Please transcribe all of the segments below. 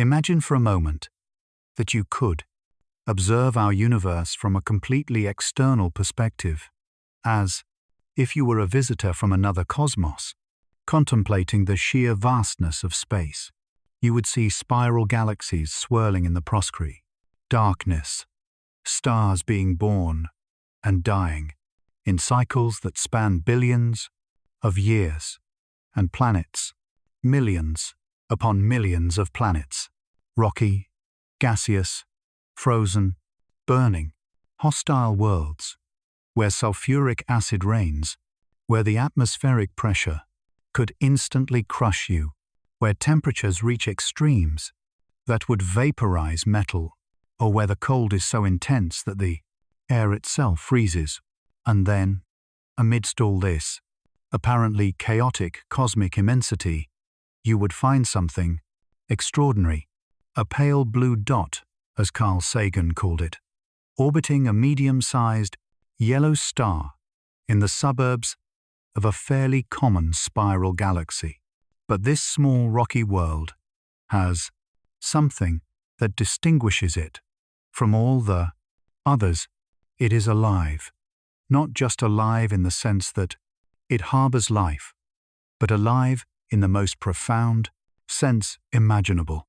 Imagine for a moment that you could observe our universe from a completely external perspective, as if you were a visitor from another cosmos, contemplating the sheer vastness of space. You would see spiral galaxies swirling in the proscree, darkness, stars being born and dying in cycles that span billions of years, and planets, millions upon millions of planets, rocky, gaseous, frozen, burning, hostile worlds, where sulfuric acid reigns, where the atmospheric pressure could instantly crush you, where temperatures reach extremes that would vaporize metal, or where the cold is so intense that the air itself freezes. And then, amidst all this apparently chaotic cosmic immensity, you would find something extraordinary, a pale blue dot, as Carl Sagan called it, orbiting a medium-sized yellow star in the suburbs of a fairly common spiral galaxy. But this small rocky world has something that distinguishes it from all the others. It is alive, not just alive in the sense that it harbors life, but alive in the most profound sense imaginable.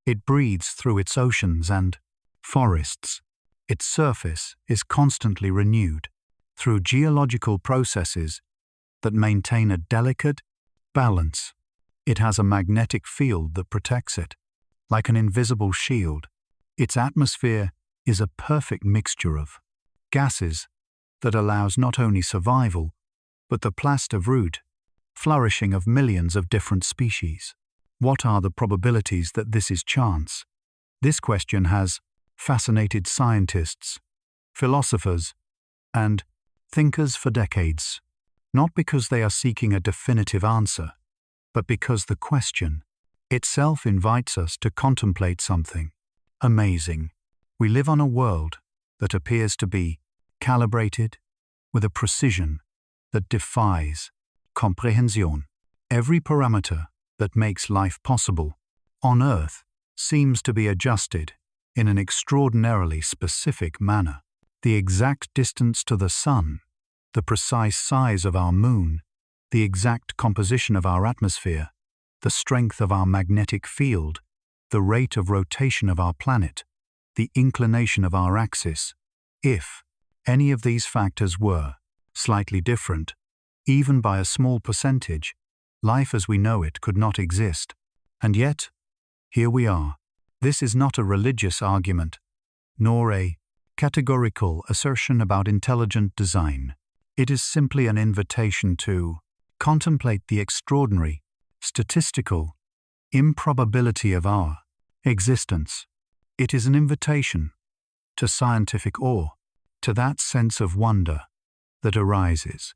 It breathes through its oceans and forests. Its surface is constantly renewed through geological processes that maintain a delicate balance. It has a magnetic field that protects it, like an invisible shield. Its atmosphere is a perfect mixture of gases that allows not only survival, but the root flourishing of millions of different species. What are the probabilities that this is chance? This question has fascinated scientists, philosophers, and thinkers for decades, not because they are seeking a definitive answer, but because the question itself invites us to contemplate something amazing. We live on a world that appears to be calibrated with a precision that defies comprehension. Every parameter that makes life possible on Earth seems to be adjusted in an extraordinarily specific manner. The exact distance to the Sun, the precise size of our Moon, the exact composition of our atmosphere, the strength of our magnetic field, the rate of rotation of our planet, the inclination of our axis. If any of these factors were slightly different, even by a small percentage, life as we know it could not exist. And yet, here we are. This is not a religious argument, nor a categorical assertion about intelligent design. It is simply an invitation to contemplate the extraordinary, statistical improbability of our existence. It is an invitation to scientific awe, to that sense of wonder that arises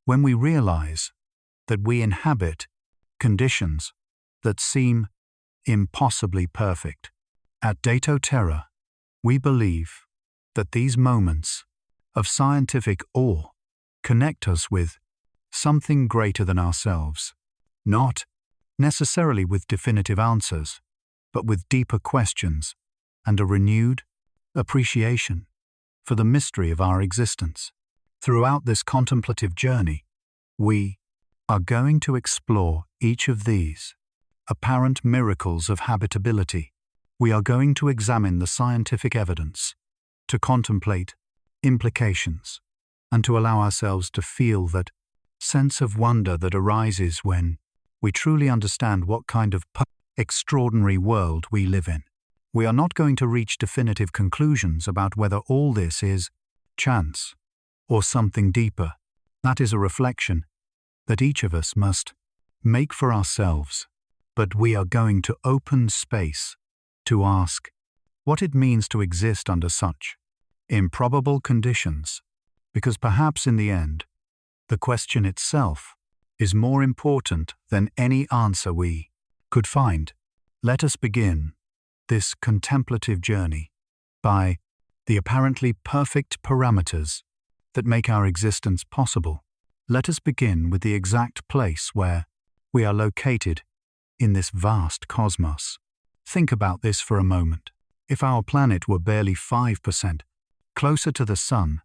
when we realize that we inhabit conditions that seem impossibly perfect. At Dato Terra, we believe that these moments of scientific awe connect us with something greater than ourselves, not necessarily with definitive answers, but with deeper questions and a renewed appreciation for the mystery of our existence. Throughout this contemplative journey, we are going to explore each of these apparent miracles of habitability. We are going to examine the scientific evidence, to contemplate implications, and to allow ourselves to feel that sense of wonder that arises when we truly understand what kind of extraordinary world we live in. We are not going to reach definitive conclusions about whether all this is chance or something deeper. That is a reflection that each of us must make for ourselves. But we are going to open space to ask what it means to exist under such improbable conditions, because perhaps in the end, the question itself is more important than any answer we could find. Let us begin this contemplative journey by the apparently perfect parameters that make our existence possible. Let us begin with the exact place where we are located in this vast cosmos. Think about this for a moment. If our planet were barely 5% closer to the Sun,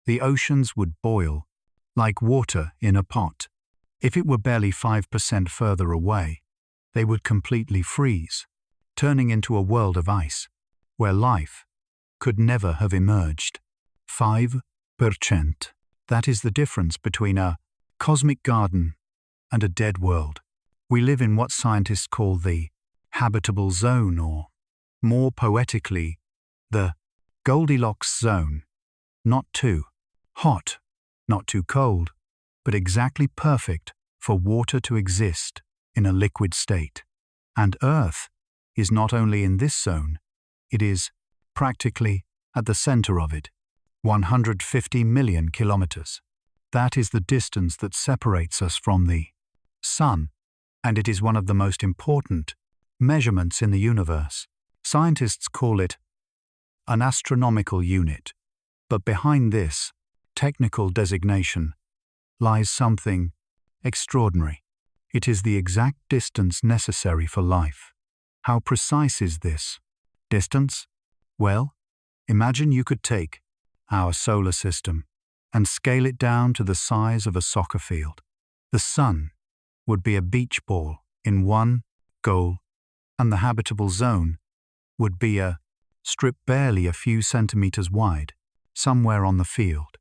the oceans would boil like water in a pot. If it were barely 5% further away, they would completely freeze, turning into a world of ice, where life could never have emerged. 5%. That is the difference between a cosmic garden and a dead world. We live in what scientists call the habitable zone, or, more poetically, the Goldilocks zone. Not too hot, not too cold, but exactly perfect for water to exist in a liquid state. And Earth is not only in this zone, it is practically at the center of it. 150 million kilometers. That is the distance that separates us from the Sun, and it is one of the most important measurements in the universe. Scientists call it an astronomical unit, but behind this technical designation lies something extraordinary. It is the exact distance necessary for life. How precise is this distance? Well, imagine you could take our solar system and scale it down to the size of a soccer field. The Sun would be a beach ball in one goal, and the habitable zone would be a strip barely a few centimeters wide, somewhere on the field.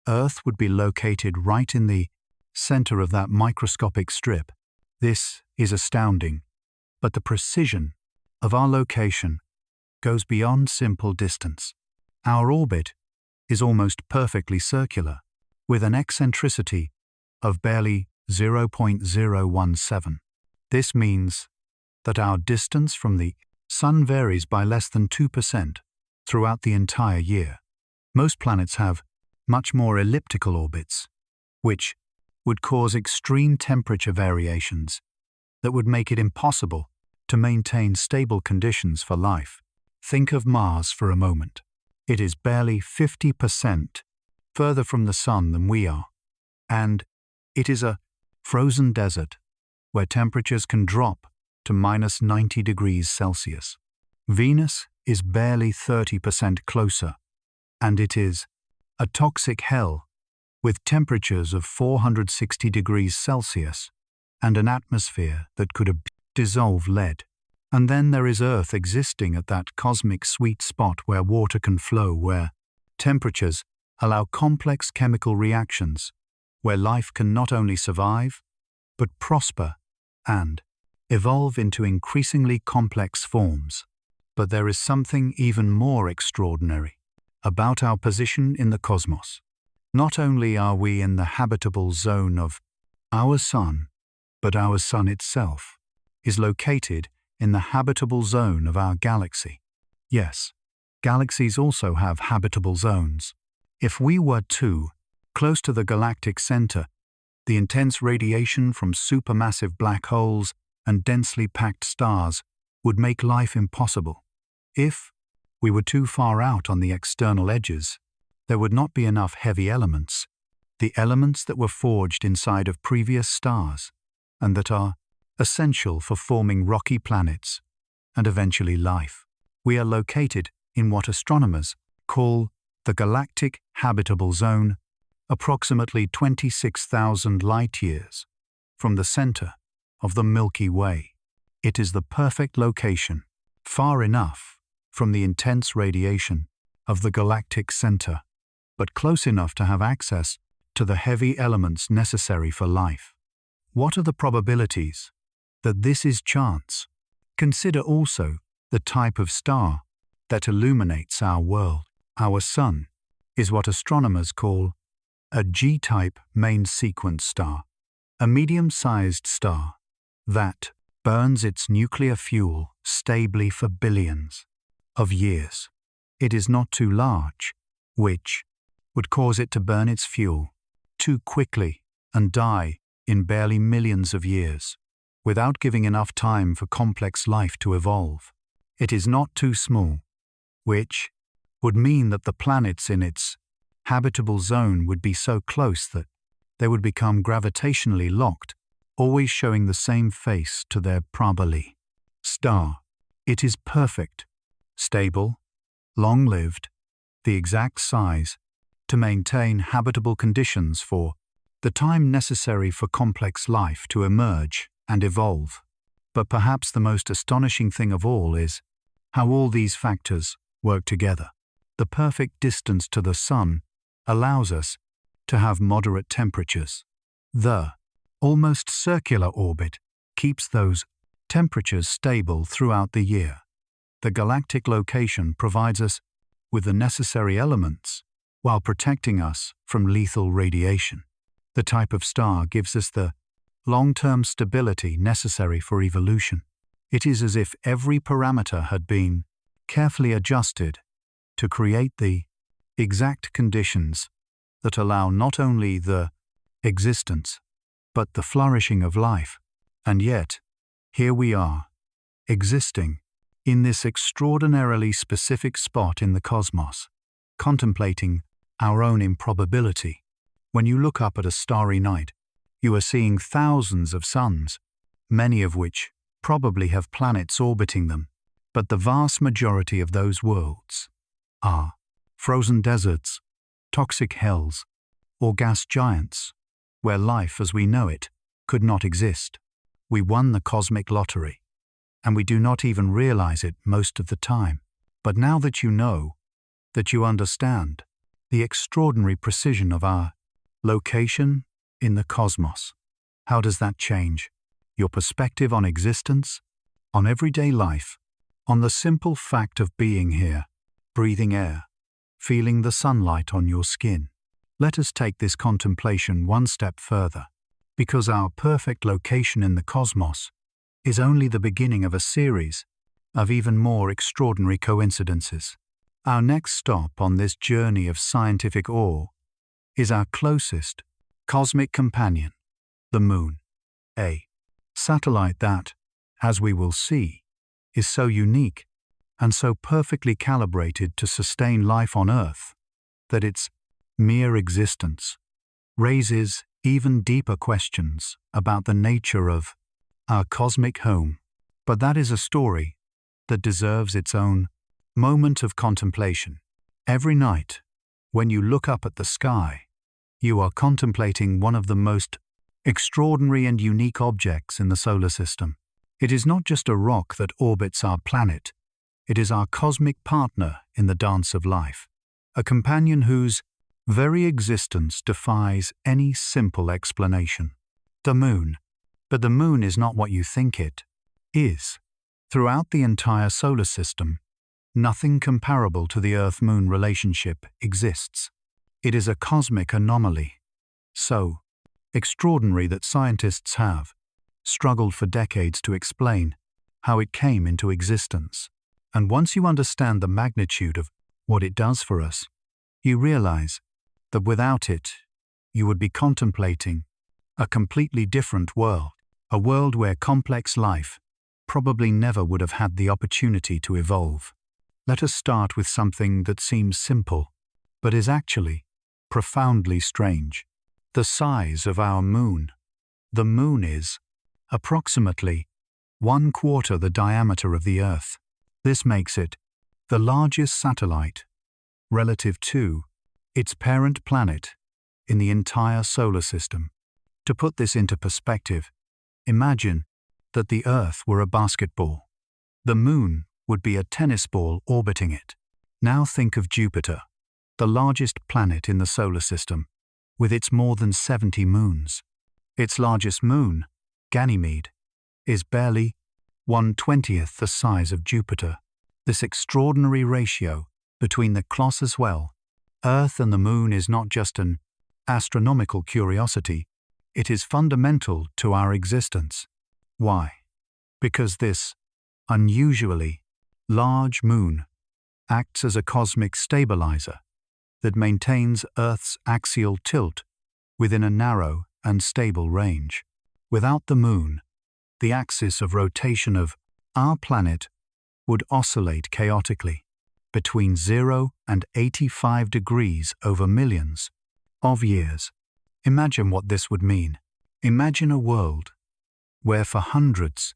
Earth would be located right in the center of that microscopic strip. This is astounding, but the precision of our location goes beyond simple distance. Our orbit is almost perfectly circular, with an eccentricity of barely 0.017. This means that our distance from the Sun varies by less than 2% throughout the entire year. Most planets have much more elliptical orbits, which would cause extreme temperature variations that would make it impossible to maintain stable conditions for life. Think of Mars for a moment. It is barely 50% further from the Sun than we are, and it is a frozen desert where temperatures can drop to minus 90 degrees Celsius. Venus is barely 30% closer, and it is a toxic hell with temperatures of 460 degrees Celsius and an atmosphere that could dissolve lead. And then there is Earth, existing at that cosmic sweet spot where water can flow, where temperatures allow complex chemical reactions, where life can not only survive, but prosper and evolve into increasingly complex forms. But there is something even more extraordinary about our position in the cosmos. Not only are we in the habitable zone of our Sun, but our Sun itself is located in the habitable zone of our galaxy. Yes, galaxies also have habitable zones. If we were too close to the galactic center, the intense radiation from supermassive black holes and densely packed stars would make life impossible. If we were too far out on the external edges, there would not be enough heavy elements, the elements that were forged inside of previous stars and that are essential for forming rocky planets and eventually life. We are located in what astronomers call the galactic habitable zone, approximately 26,000 light-years from the center of the Milky Way. It is the perfect location, far enough from the intense radiation of the galactic center, but close enough to have access to the heavy elements necessary for life. What are the probabilities that this is chance? Consider also the type of star that illuminates our world. Our Sun is what astronomers call a G-type main sequence star, a medium-sized star that burns its nuclear fuel stably for billions of years. It is not too large, which would cause it to burn its fuel too quickly and die in barely millions of years, without giving enough time for complex life to evolve. It is not too small, which would mean that the planets in its habitable zone would be so close that they would become gravitationally locked, always showing the same face to their probably star. It is perfect, stable, long-lived, the exact size to maintain habitable conditions for the time necessary for complex life to emerge and evolve. But perhaps the most astonishing thing of all is how all these factors work together. The perfect distance to the Sun allows us to have moderate temperatures. The almost circular orbit keeps those temperatures stable throughout the year. The galactic location provides us with the necessary elements while protecting us from lethal radiation. The type of star gives us the long-term stability necessary for evolution. It is as if every parameter had been carefully adjusted to create the exact conditions that allow not only the existence, but the flourishing of life. And yet, here we are, existing in this extraordinarily specific spot in the cosmos, contemplating our own improbability. When you look up at a starry night, you are seeing thousands of suns, many of which probably have planets orbiting them, but the vast majority of those worlds are frozen deserts, toxic hells, or gas giants, where life as we know it could not exist. We won the cosmic lottery, and we do not even realize it most of the time. But now that you know, that you understand the extraordinary precision of our location in the cosmos, how does that change your perspective on existence, on everyday life, on the simple fact of being here, breathing air, feeling the sunlight on your skin? Let us take this contemplation one step further, because our perfect location in the cosmos is only the beginning of a series of even more extraordinary coincidences. Our next stop on this journey of scientific awe is our closest cosmic companion, the Moon, a satellite that, as we will see, is so unique and so perfectly calibrated to sustain life on Earth that its mere existence raises even deeper questions about the nature of our cosmic home. But that is a story that deserves its own moment of contemplation. Every night, when you look up at the sky, you are contemplating one of the most extraordinary and unique objects in the solar system. It is not just a rock that orbits our planet, it is our cosmic partner in the dance of life, a companion whose very existence defies any simple explanation. The Moon. But the Moon is not what you think it is. Throughout the entire solar system, nothing comparable to the Earth-Moon relationship exists. It is a cosmic anomaly, so extraordinary that scientists have struggled for decades to explain how it came into existence. And once you understand the magnitude of what it does for us, you realize that without it, you would be contemplating a completely different world, a world where complex life probably never would have had the opportunity to evolve. Let us start with something that seems simple, but is actually profoundly strange. The size of our Moon. The Moon is approximately 1/4 the diameter of the Earth. This makes it the largest satellite relative to its parent planet in the entire solar system. To put this into perspective, imagine that the Earth were a basketball. The Moon would be a tennis ball orbiting it. Now think of Jupiter, the largest planet in the solar system, with its more than 70 moons. Its largest moon, Ganymede, is barely 1/20th the size of Jupiter. This extraordinary ratio between the colossal well, Earth and the Moon is not just an astronomical curiosity, it is fundamental to our existence. Why? Because this unusually large moon acts as a cosmic stabilizer that maintains Earth's axial tilt within a narrow and stable range. Without the Moon, the axis of rotation of our planet would oscillate chaotically between 0 and 85 degrees over millions of years. Imagine what this would mean. Imagine a world where for hundreds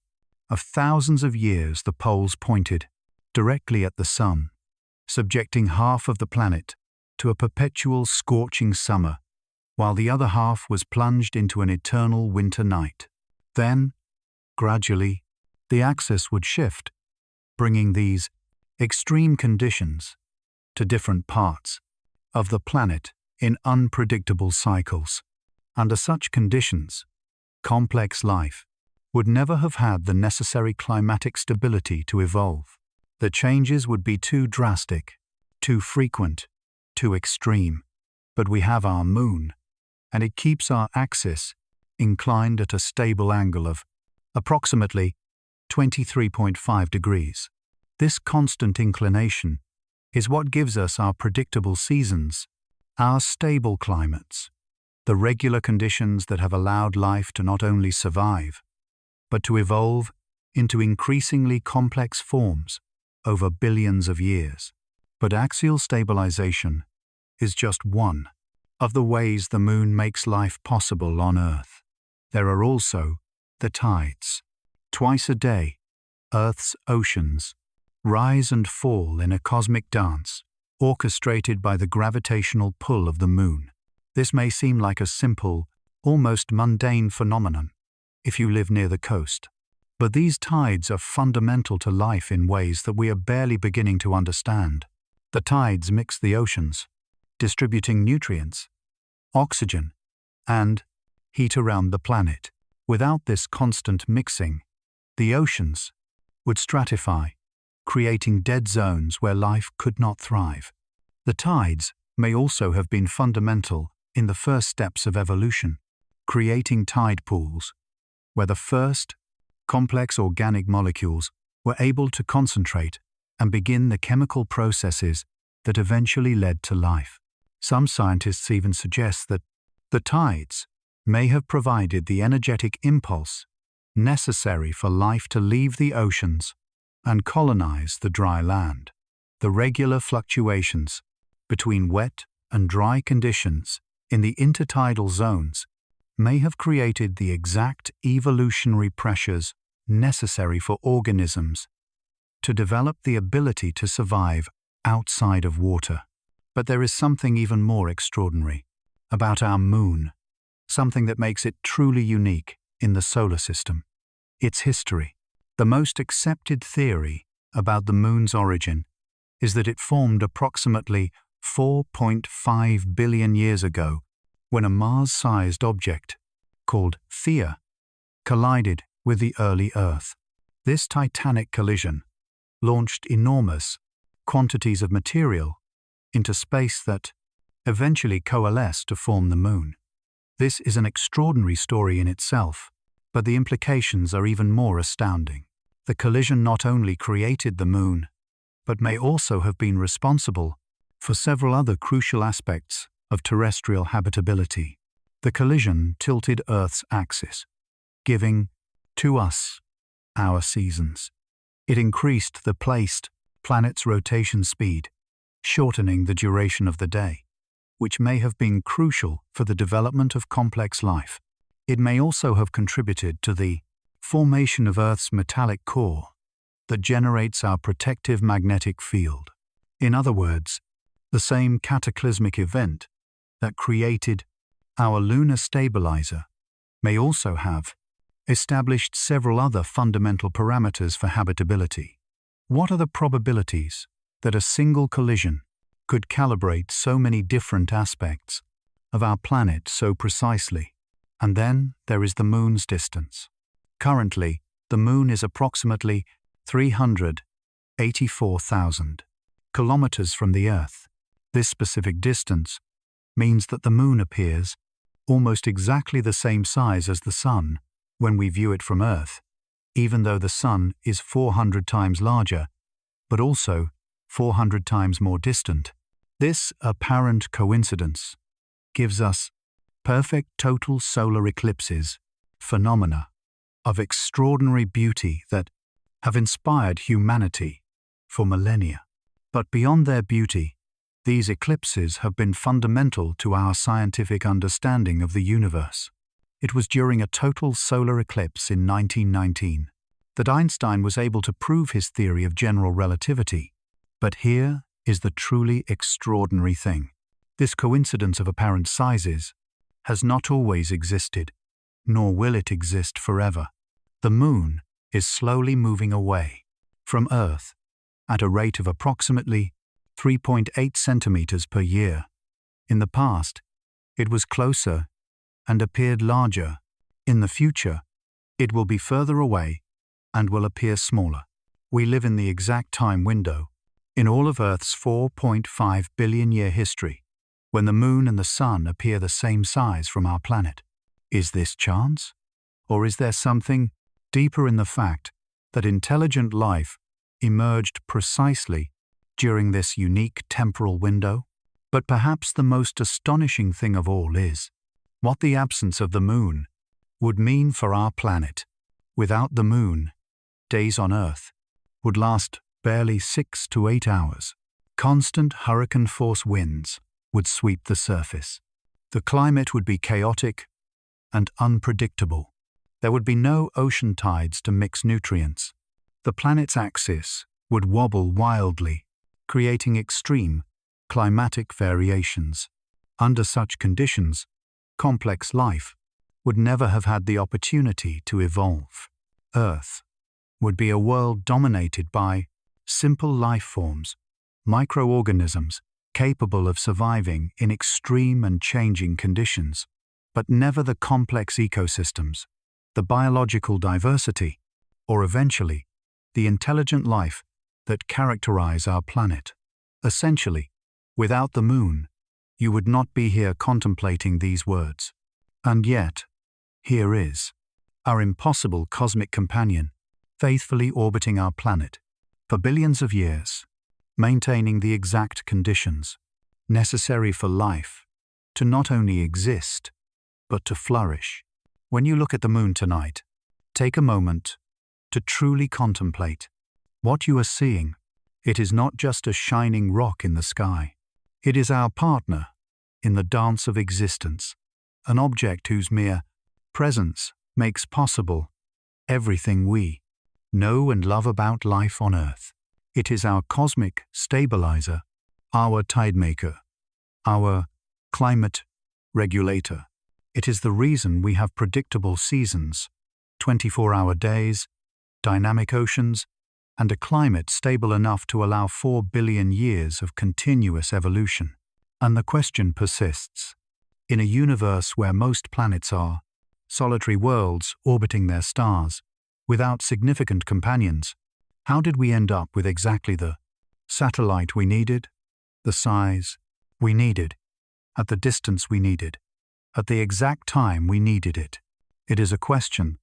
of thousands of years, the poles pointed directly at the sun, subjecting half of the planet to a perpetual scorching summer, while the other half was plunged into an eternal winter night. Then, gradually, the axis would shift, bringing these extreme conditions to different parts of the planet in unpredictable cycles. Under such conditions, complex life would never have had the necessary climatic stability to evolve. The changes would be too drastic, too frequent, too extreme. But we have our moon, and it keeps our axis inclined at a stable angle of approximately 23.5 degrees. This constant inclination is what gives us our predictable seasons, our stable climates, the regular conditions that have allowed life to not only survive, but to evolve into increasingly complex forms over billions of years. But axial stabilization is just one of the ways the moon makes life possible on Earth. There are also the tides. Twice a day, Earth's oceans rise and fall in a cosmic dance, orchestrated by the gravitational pull of the moon. This may seem like a simple, almost mundane phenomenon if you live near the coast, but these tides are fundamental to life in ways that we are barely beginning to understand. The tides mix the oceans, distributing nutrients, oxygen, and heat around the planet. Without this constant mixing, the oceans would stratify, creating dead zones where life could not thrive. The tides may also have been fundamental in the first steps of evolution, creating tide pools, where the first complex organic molecules were able to concentrate and begin the chemical processes that eventually led to life. Some scientists even suggest that the tides may have provided the energetic impulse necessary for life to leave the oceans and colonize the dry land. The regular fluctuations between wet and dry conditions in the intertidal zones may have created the exact evolutionary pressures necessary for organisms to develop the ability to survive outside of water. But there is something even more extraordinary about our moon, something that makes it truly unique in the solar system. Its history. The most accepted theory about the moon's origin is that it formed approximately 4.5 billion years ago when a Mars-sized object called Theia collided with the early Earth. This titanic collision launched enormous quantities of material into space that eventually coalesced to form the moon. This is an extraordinary story in itself, but the implications are even more astounding. The collision not only created the moon, but may also have been responsible for several other crucial aspects of terrestrial habitability. The collision tilted Earth's axis, giving to us our seasons. It increased the placed planet's rotation speed, shortening the duration of the day, which may have been crucial for the development of complex life. It may also have contributed to the formation of Earth's metallic core that generates our protective magnetic field. In other words, the same cataclysmic event that created our lunar stabilizer may also have established several other fundamental parameters for habitability. What are the probabilities that a single collision could calibrate so many different aspects of our planet so precisely? And then there is the moon's distance. Currently, the moon is approximately 384,000 kilometers from the Earth. This specific distance means that the moon appears almost exactly the same size as the sun when we view it from Earth, even though the sun is 400 times larger, but also 400 times more distant. This apparent coincidence gives us perfect total solar eclipses, phenomena of extraordinary beauty that have inspired humanity for millennia. But beyond their beauty, these eclipses have been fundamental to our scientific understanding of the universe. It was during a total solar eclipse in 1919 that Einstein was able to prove his theory of general relativity. But here is the truly extraordinary thing. This coincidence of apparent sizes has not always existed, nor will it exist forever. The Moon is slowly moving away from Earth at a rate of approximately 3.8 centimeters per year. In the past, it was closer and appeared larger. In the future, it will be further away and will appear smaller. We live in the exact time window in all of Earth's 4.5 billion year history when the Moon and the Sun appear the same size from our planet. Is this chance? Or is there something deeper in the fact that intelligent life emerged precisely during this unique temporal window? But perhaps the most astonishing thing of all is what the absence of the Moon would mean for our planet. Without the Moon, days on Earth would last barely 6 to 8 hours. Constant hurricane-force winds would sweep the surface. The climate would be chaotic and unpredictable. There would be no ocean tides to mix nutrients. The planet's axis would wobble wildly, creating extreme climatic variations. Under such conditions, complex life would never have had the opportunity to evolve. Earth would be a world dominated by simple life forms, microorganisms capable of surviving in extreme and changing conditions, but never the complex ecosystems, the biological diversity, or eventually, the intelligent life that characterize our planet. Essentially, without the Moon, you would not be here contemplating these words. And yet, here is our impossible cosmic companion, faithfully orbiting our planet for billions of years, maintaining the exact conditions necessary for life to not only exist, but to flourish. When you look at the Moon tonight, take a moment to truly contemplate what you are seeing. It is not just a shining rock in the sky. It is our partner in the dance of existence, an object whose mere presence makes possible everything we know and love about life on Earth. It is our cosmic stabilizer, our tidemaker, our climate regulator. It is the reason we have predictable seasons, 24-hour days, dynamic oceans, and a climate stable enough to allow 4 billion years of continuous evolution. And the question persists. In a universe where most planets are solitary worlds orbiting their stars, without significant companions, how did we end up with exactly the satellite we needed, the size we needed, at the distance we needed, at the exact time we needed it? It is a question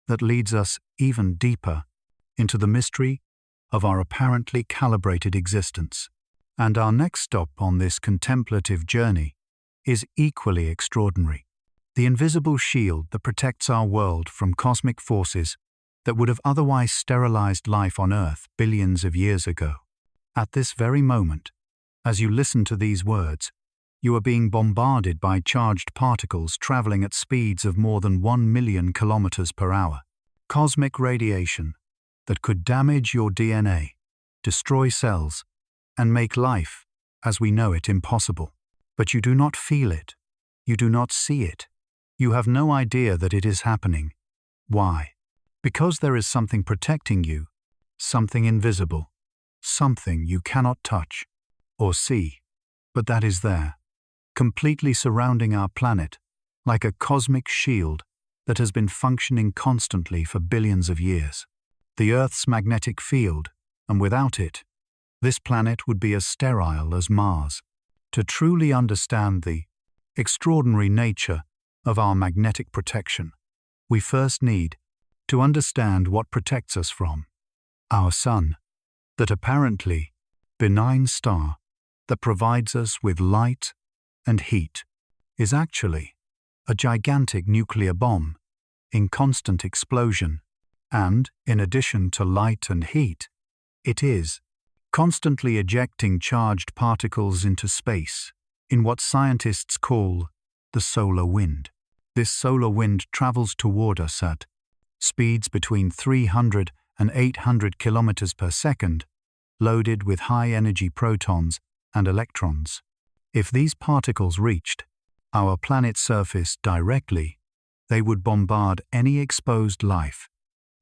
that leads us even deeper into the mystery of our apparently calibrated existence. And our next stop on this contemplative journey is equally extraordinary. The invisible shield that protects our world from cosmic forces that would have otherwise sterilized life on Earth billions of years ago. At this very moment, as you listen to these words, you are being bombarded by charged particles traveling at speeds of more than 1 million kilometers per hour. Cosmic radiation that could damage your DNA, destroy cells, and make life, as we know it, impossible. But you do not feel it. You do not see it. You have no idea that it is happening. Why? Because there is something protecting you, something invisible, something you cannot touch or see, but that is there, completely surrounding our planet, like a cosmic shield that has been functioning constantly for billions of years. The Earth's magnetic field, and without it, this planet would be as sterile as Mars. To truly understand the extraordinary nature of our magnetic protection, we first need to understand what protects us from our Sun, that apparently benign star that provides us with light and heat, is actually a gigantic nuclear bomb in constant explosion, and, in addition to light and heat, it is constantly ejecting charged particles into space in what scientists call the solar wind. This solar wind travels toward us at speeds between 300 and 800 kilometers per second, loaded with high-energy protons and electrons. If these particles reached our planet's surface directly, they would bombard any exposed life,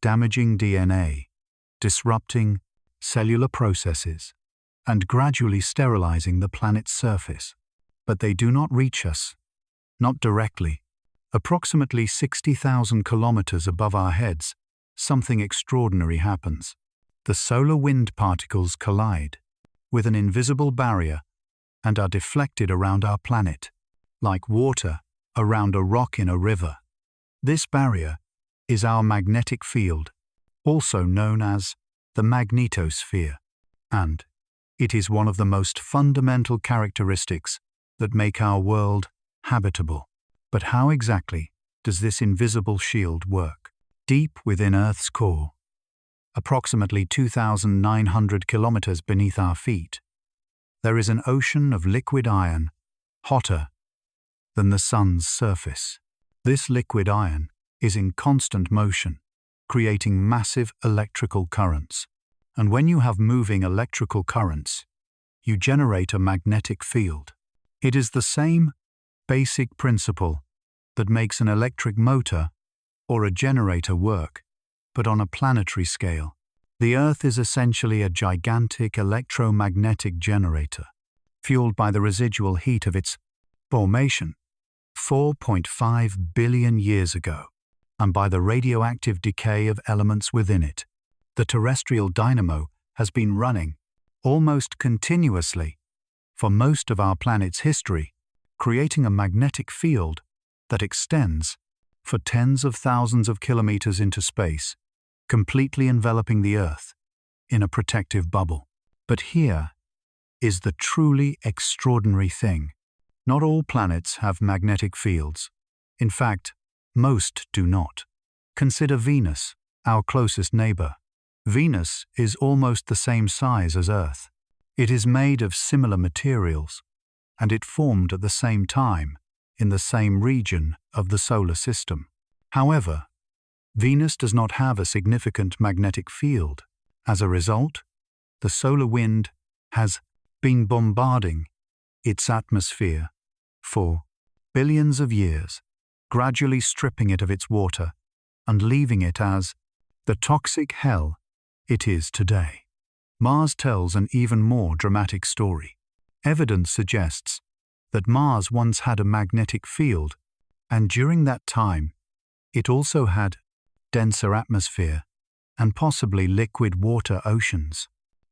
damaging DNA, disrupting cellular processes, and gradually sterilizing the planet's surface. But they do not reach us, not directly. Approximately 60,000 kilometers above our heads, something extraordinary happens. The solar wind particles collide with an invisible barrier and are deflected around our planet, like water around a rock in a river. This barrier is our magnetic field, also known as the magnetosphere, and it is one of the most fundamental characteristics that make our world habitable. But how exactly does this invisible shield work? Deep within Earth's core, approximately 2,900 kilometers beneath our feet, there is an ocean of liquid iron, hotter than the sun's surface. This liquid iron is in constant motion, creating massive electrical currents. And when you have moving electrical currents, you generate a magnetic field. It is the same basic principle that makes an electric motor or a generator work, but on a planetary scale. The Earth is essentially a gigantic electromagnetic generator, fueled by the residual heat of its formation 4.5 billion years ago, and by the radioactive decay of elements within it. The terrestrial dynamo has been running almost continuously for most of our planet's history, creating a magnetic field that extends for tens of thousands of kilometers into space, completely enveloping the Earth in a protective bubble. But here is the truly extraordinary thing. Not all planets have magnetic fields. In fact, most do not. Consider Venus, our closest neighbor. Venus is almost the same size as Earth. It is made of similar materials, and it formed at the same time in the same region of the solar system. However, Venus does not have a significant magnetic field. As a result, the solar wind has been bombarding its atmosphere for billions of years, gradually stripping it of its water and leaving it as the toxic hell it is today. Mars tells an even more dramatic story. Evidence suggests that Mars once had a magnetic field, and during that time, it also had denser atmosphere and possibly liquid water oceans.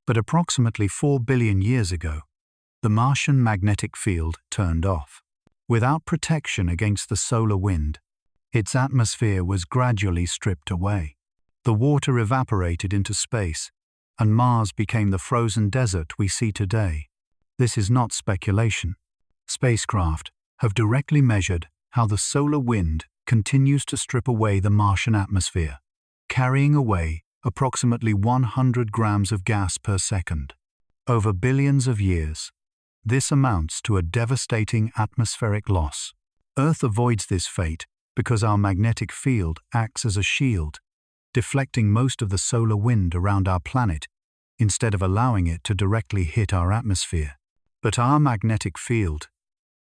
But approximately 4 billion years ago, the Martian magnetic field turned off. Without protection against the solar wind, its atmosphere was gradually stripped away. The water evaporated into space, and Mars became the frozen desert we see today. This is not speculation. Spacecraft have directly measured how the solar wind continues to strip away the Martian atmosphere, carrying away approximately 100 grams of gas per second. Over billions of years, this amounts to a devastating atmospheric loss. Earth avoids this fate because our magnetic field acts as a shield, deflecting most of the solar wind around our planet instead of allowing it to directly hit our atmosphere. But our magnetic field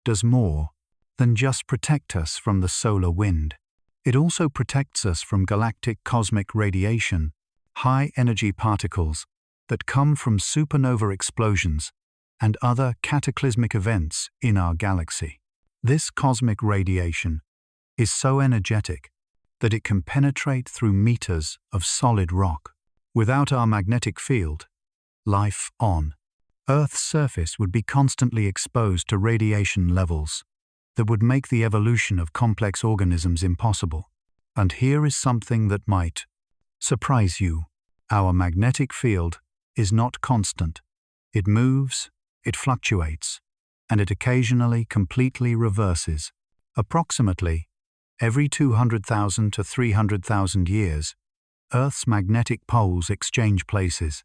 does more than just protect us from the solar wind. It also protects us from galactic cosmic radiation, high-energy particles that come from supernova explosions and other cataclysmic events in our galaxy. This cosmic radiation is so energetic that it can penetrate through meters of solid rock. Without our magnetic field, life on Earth's surface would be constantly exposed to radiation levels that would make the evolution of complex organisms impossible. And here is something that might surprise you. Our magnetic field is not constant. It moves, it fluctuates, and it occasionally completely reverses. Approximately every 200,000 to 300,000 years, Earth's magnetic poles exchange places.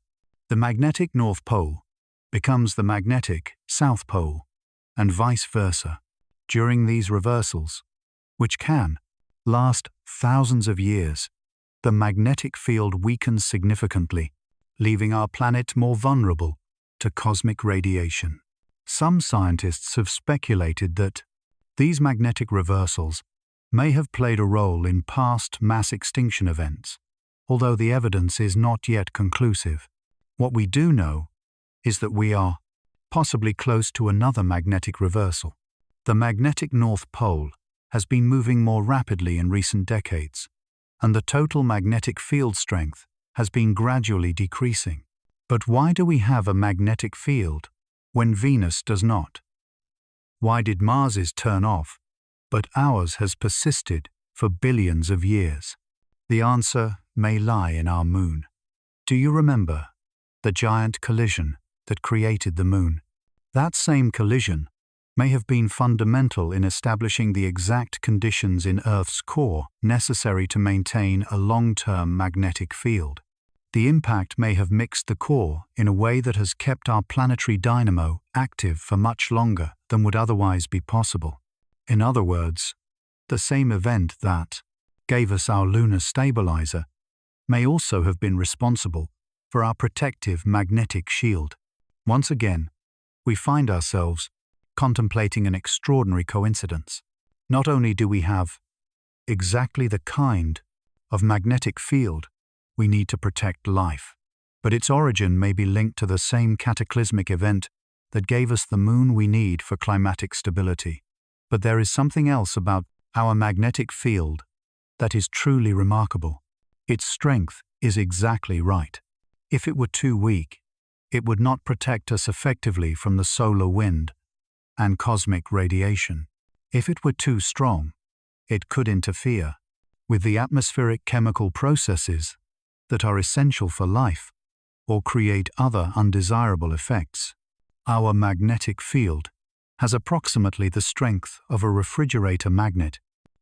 The magnetic North Pole becomes the magnetic South Pole, and vice versa. During these reversals, which can last thousands of years, the magnetic field weakens significantly, leaving our planet more vulnerable to cosmic radiation. Some scientists have speculated that these magnetic reversals may have played a role in past mass extinction events, although the evidence is not yet conclusive. What we do know is that we are possibly close to another magnetic reversal. The magnetic North Pole has been moving more rapidly in recent decades, and the total magnetic field strength has been gradually decreasing. But why do we have a magnetic field when Venus does not? Why did Mars's turn off, but ours has persisted for billions of years? The answer may lie in our moon. Do you remember the giant collision that created the moon? That same collision may have been fundamental in establishing the exact conditions in Earth's core necessary to maintain a long-term magnetic field. The impact may have mixed the core in a way that has kept our planetary dynamo active for much longer than would otherwise be possible. In other words, the same event that gave us our lunar stabilizer may also have been responsible for our protective magnetic shield. Once again, we find ourselves contemplating an extraordinary coincidence. Not only do we have exactly the kind of magnetic field we need to protect life, but its origin may be linked to the same cataclysmic event that gave us the moon we need for climatic stability. But there is something else about our magnetic field that is truly remarkable. Its strength is exactly right. If it were too weak, it would not protect us effectively from the solar wind and cosmic radiation. If it were too strong, it could interfere with the atmospheric chemical processes that are essential for life or create other undesirable effects. Our magnetic field has approximately the strength of a refrigerator magnet,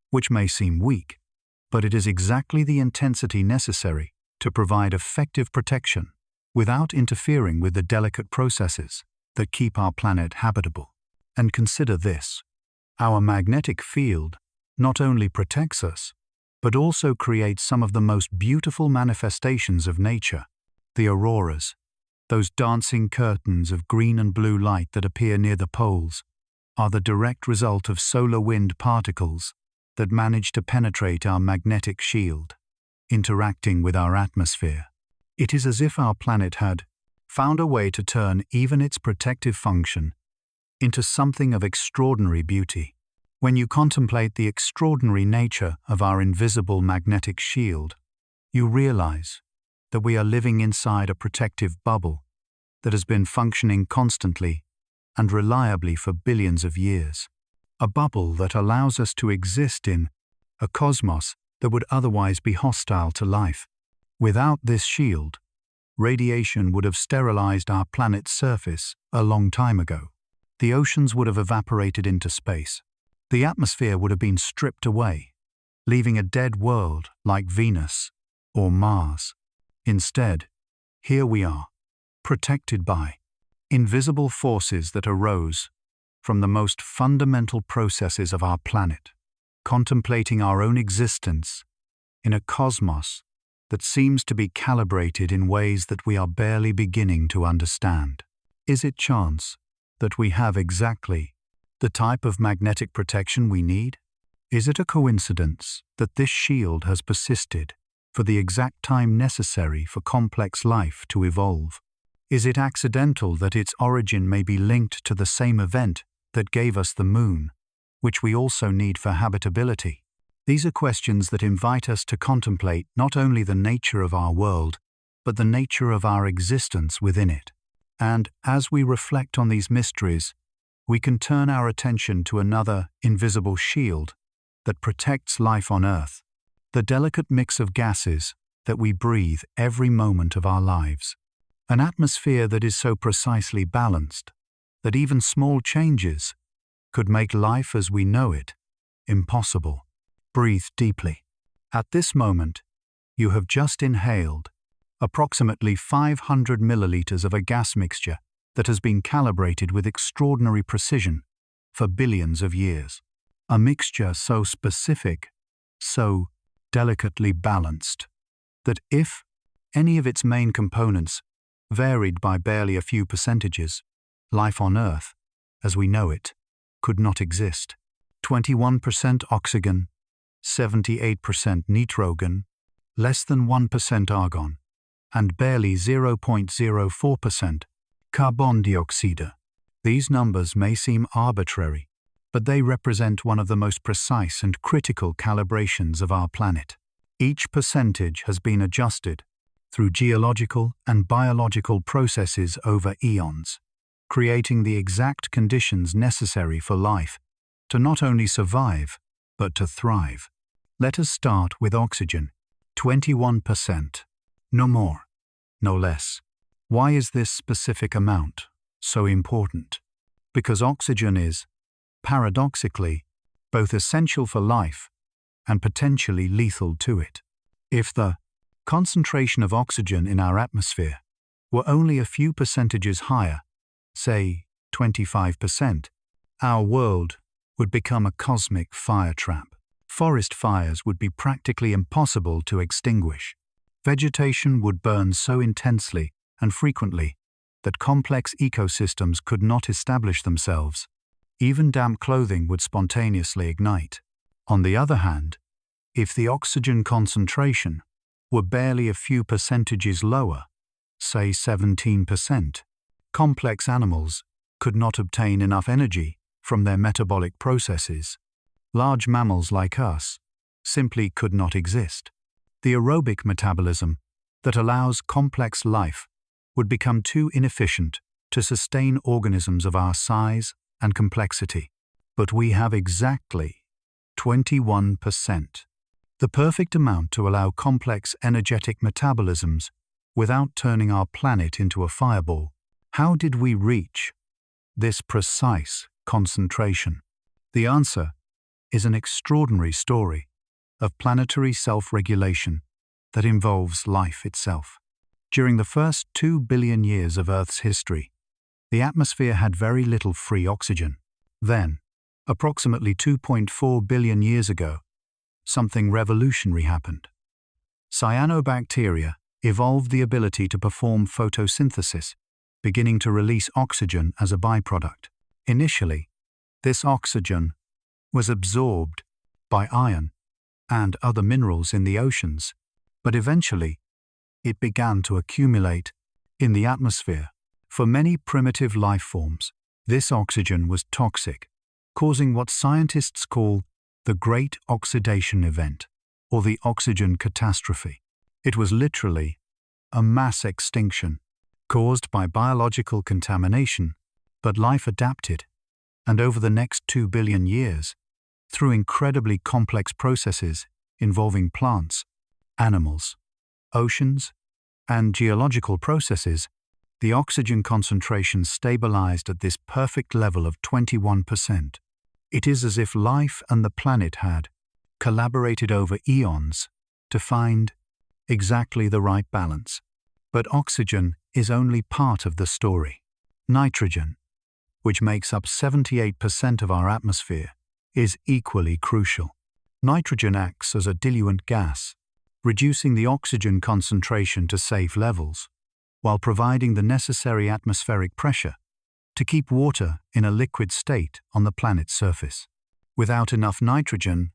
which may seem weak, but it is exactly the intensity necessary to provide effective protection without interfering with the delicate processes that keep our planet habitable. And consider this: our magnetic field not only protects us, but also creates some of the most beautiful manifestations of nature. The auroras, those dancing curtains of green and blue light that appear near the poles, are the direct result of solar wind particles that manage to penetrate our magnetic shield, interacting with our atmosphere. It is as if our planet had found a way to turn even its protective function into something of extraordinary beauty. When you contemplate the extraordinary nature of our invisible magnetic shield, you realize that we are living inside a protective bubble that has been functioning constantly and reliably for billions of years. A bubble that allows us to exist in a cosmos that would otherwise be hostile to life. Without this shield, radiation would have sterilized our planet's surface a long time ago. The oceans would have evaporated into space. The atmosphere would have been stripped away, leaving a dead world like Venus or Mars. Instead, here we are, protected by invisible forces that arose from the most fundamental processes of our planet, contemplating our own existence in a cosmos that seems to be calibrated in ways that we are barely beginning to understand. Is it chance that we have exactly the type of magnetic protection we need? Is it a coincidence that this shield has persisted for the exact time necessary for complex life to evolve? Is it accidental that its origin may be linked to the same event that gave us the moon, which we also need for habitability? These are questions that invite us to contemplate not only the nature of our world, but the nature of our existence within it. And as we reflect on these mysteries, we can turn our attention to another invisible shield that protects life on Earth, the delicate mix of gases that we breathe every moment of our lives. An atmosphere that is so precisely balanced that even small changes could make life as we know it impossible. Breathe deeply. At this moment, you have just inhaled approximately 500 milliliters of a gas mixture that has been calibrated with extraordinary precision for billions of years. A mixture so specific, so delicately balanced, that if any of its main components varied by barely a few percentages, life on Earth, as we know it, could not exist. 21% oxygen, 78% nitrogen, less than 1% argon, and barely 0.04% carbon dioxide. These numbers may seem arbitrary, but they represent one of the most precise and critical calibrations of our planet. Each percentage has been adjusted through geological and biological processes over eons, creating the exact conditions necessary for life to not only survive, but to thrive. Let us start with oxygen, 21%. No more, no less. Why is this specific amount so important? Because oxygen is, paradoxically, both essential for life and potentially lethal to it. If the concentration of oxygen in our atmosphere were only a few percentages higher, say 25%, our world would become a cosmic fire trap. Forest fires would be practically impossible to extinguish. Vegetation would burn so intensely and frequently that complex ecosystems could not establish themselves. Even damp clothing would spontaneously ignite. On the other hand, if the oxygen concentration were barely a few percentages lower, say 17%, complex animals could not obtain enough energy from their metabolic processes. Large mammals like us simply could not exist. The aerobic metabolism that allows complex life would become too inefficient to sustain organisms of our size and complexity. But we have exactly 21%, the perfect amount to allow complex energetic metabolisms without turning our planet into a fireball. How did we reach this precise concentration? The answer is an extraordinary story of planetary self-regulation that involves life itself. During the first 2 billion years of Earth's history, the atmosphere had very little free oxygen. Then, approximately 2.4 billion years ago, something revolutionary happened. Cyanobacteria evolved the ability to perform photosynthesis, beginning to release oxygen as a byproduct. Initially, this oxygen was absorbed by iron and other minerals in the oceans, but eventually it began to accumulate in the atmosphere. For many primitive life forms, this oxygen was toxic, causing what scientists call the Great Oxidation Event, or the oxygen catastrophe. It was literally a mass extinction caused by biological contamination, but life adapted, and over the next 2 billion years, through incredibly complex processes involving plants, animals, oceans, and geological processes, the oxygen concentration stabilized at this perfect level of 21%. It is as if life and the planet had collaborated over eons to find exactly the right balance. But oxygen is only part of the story. Nitrogen, which makes up 78% of our atmosphere, is equally crucial. Nitrogen acts as a diluent gas, reducing the oxygen concentration to safe levels, while providing the necessary atmospheric pressure to keep water in a liquid state on the planet's surface. Without enough nitrogen,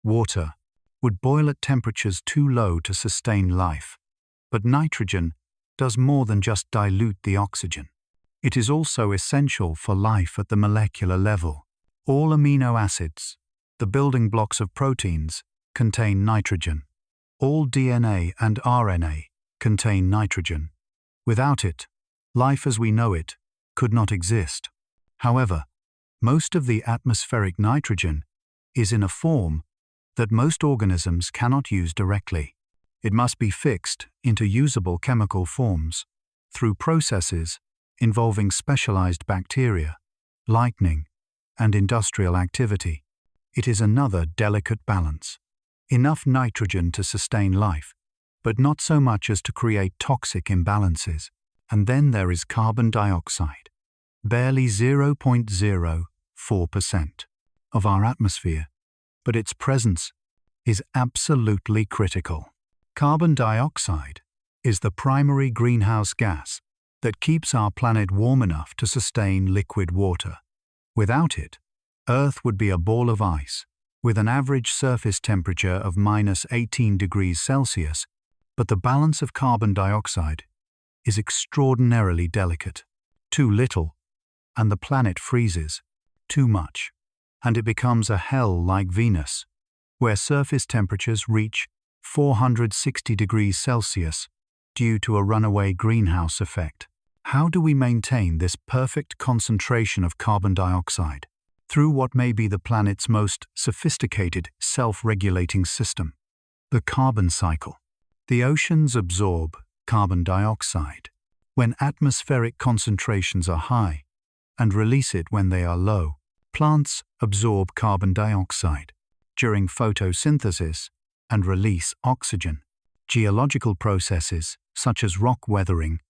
water would boil at temperatures too low to sustain life. But nitrogen does more than just dilute the oxygen. It is also essential for life at the molecular level. All amino acids, the building blocks of proteins, contain nitrogen. All DNA and RNA contain nitrogen. Without it, life as we know it could not exist. However, most of the atmospheric nitrogen is in a form that most organisms cannot use directly. It must be fixed into usable chemical forms through processes involving specialized bacteria, lightning, and industrial activity. It is another delicate balance. Enough nitrogen to sustain life, but not so much as to create toxic imbalances. And then there is carbon dioxide, barely 0.04% of our atmosphere, but its presence is absolutely critical. Carbon dioxide is the primary greenhouse gas that keeps our planet warm enough to sustain liquid water. Without it, Earth would be a ball of ice, with an average surface temperature of -18 degrees Celsius, but the balance of carbon dioxide is extraordinarily delicate. Too little, and the planet freezes. Too much, and it becomes a hell like Venus, where surface temperatures reach 460 degrees Celsius due to a runaway greenhouse effect. How do we maintain this perfect concentration of carbon dioxide? Through what may be the planet's most sophisticated self-regulating system, the carbon cycle. The oceans absorb carbon dioxide when atmospheric concentrations are high and release it when they are low. Plants absorb carbon dioxide during photosynthesis and release oxygen. Geological processes, such as rock weathering,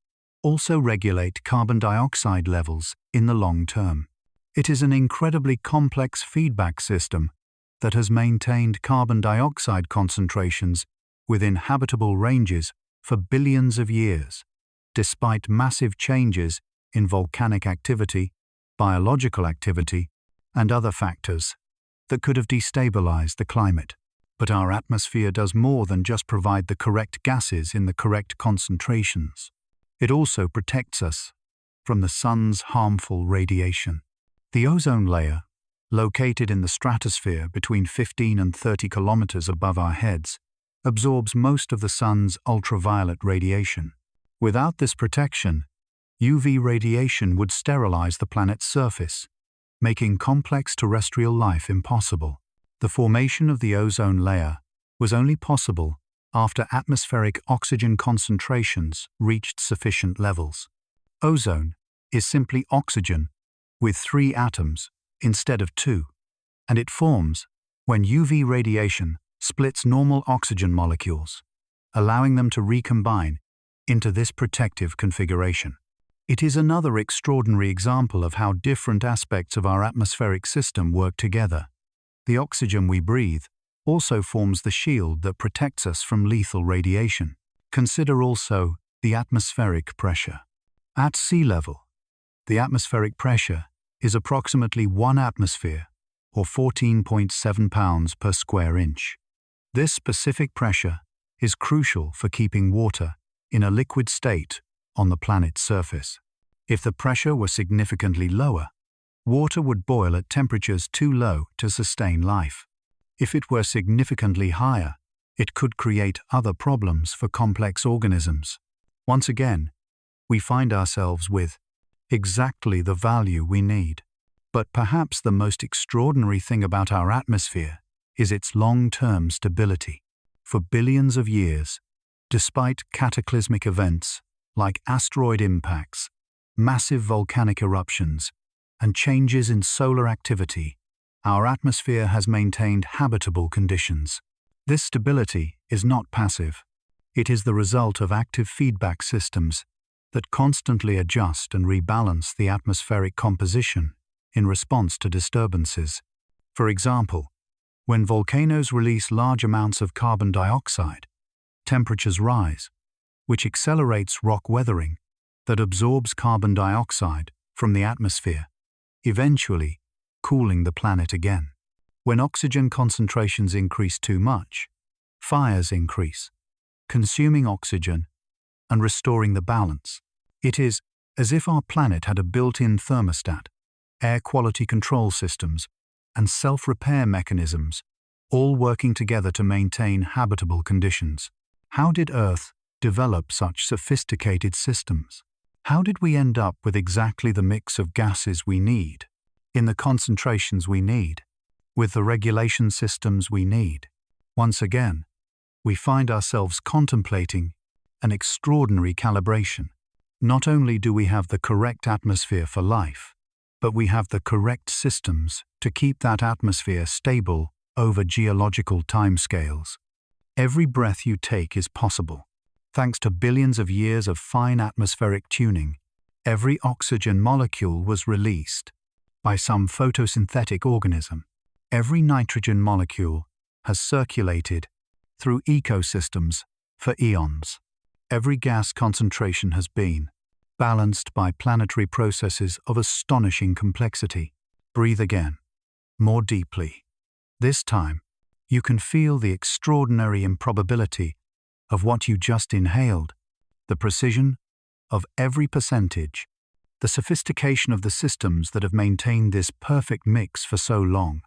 also regulate carbon dioxide levels in the long term. It is an incredibly complex feedback system that has maintained carbon dioxide concentrations within habitable ranges for billions of years, despite massive changes in volcanic activity, biological activity, and other factors that could have destabilized the climate. But our atmosphere does more than just provide the correct gases in the correct concentrations. It also protects us from the sun's harmful radiation. The ozone layer, located in the stratosphere between 15 and 30 kilometers above our heads, absorbs most of the sun's ultraviolet radiation. Without this protection, UV radiation would sterilize the planet's surface, making complex terrestrial life impossible. The formation of the ozone layer was only possible after atmospheric oxygen concentrations reached sufficient levels. Ozone is simply oxygen with 3 atoms instead of 2, and it forms when UV radiation splits normal oxygen molecules, allowing them to recombine into this protective configuration. It is another extraordinary example of how different aspects of our atmospheric system work together. The oxygen we breathe also forms the shield that protects us from lethal radiation. Consider also the atmospheric pressure. At sea level, the atmospheric pressure is approximately 1 atmosphere, or 14.7 pounds per square inch. This specific pressure is crucial for keeping water in a liquid state on the planet's surface. If the pressure were significantly lower, water would boil at temperatures too low to sustain life. If it were significantly higher, it could create other problems for complex organisms. Once again, we find ourselves with exactly the value we need. But perhaps the most extraordinary thing about our atmosphere is its long-term stability. For billions of years, despite cataclysmic events like asteroid impacts, massive volcanic eruptions, and changes in solar activity, our atmosphere has maintained habitable conditions. This stability is not passive. It is the result of active feedback systems that constantly adjust and rebalance the atmospheric composition in response to disturbances. For example, when volcanoes release large amounts of carbon dioxide, temperatures rise, which accelerates rock weathering that absorbs carbon dioxide from the atmosphere, eventually cooling the planet again. When oxygen concentrations increase too much, fires increase, consuming oxygen and restoring the balance. It is as if our planet had a built-in thermostat, air quality control systems, and self-repair mechanisms, all working together to maintain habitable conditions. How did Earth develop such sophisticated systems? How did we end up with exactly the mix of gases we need, in the concentrations we need, with the regulation systems we need? Once again, we find ourselves contemplating an extraordinary calibration. Not only do we have the correct atmosphere for life, but we have the correct systems to keep that atmosphere stable over geological timescales. Every breath you take is possible, thanks to billions of years of fine atmospheric tuning. Every oxygen molecule was released by some photosynthetic organism. Every nitrogen molecule has circulated through ecosystems for eons. Every gas concentration has been balanced by planetary processes of astonishing complexity. Breathe again, more deeply. This time, you can feel the extraordinary improbability of what you just inhaled, the precision of every percentage, the sophistication of the systems that have maintained this perfect mix for so long,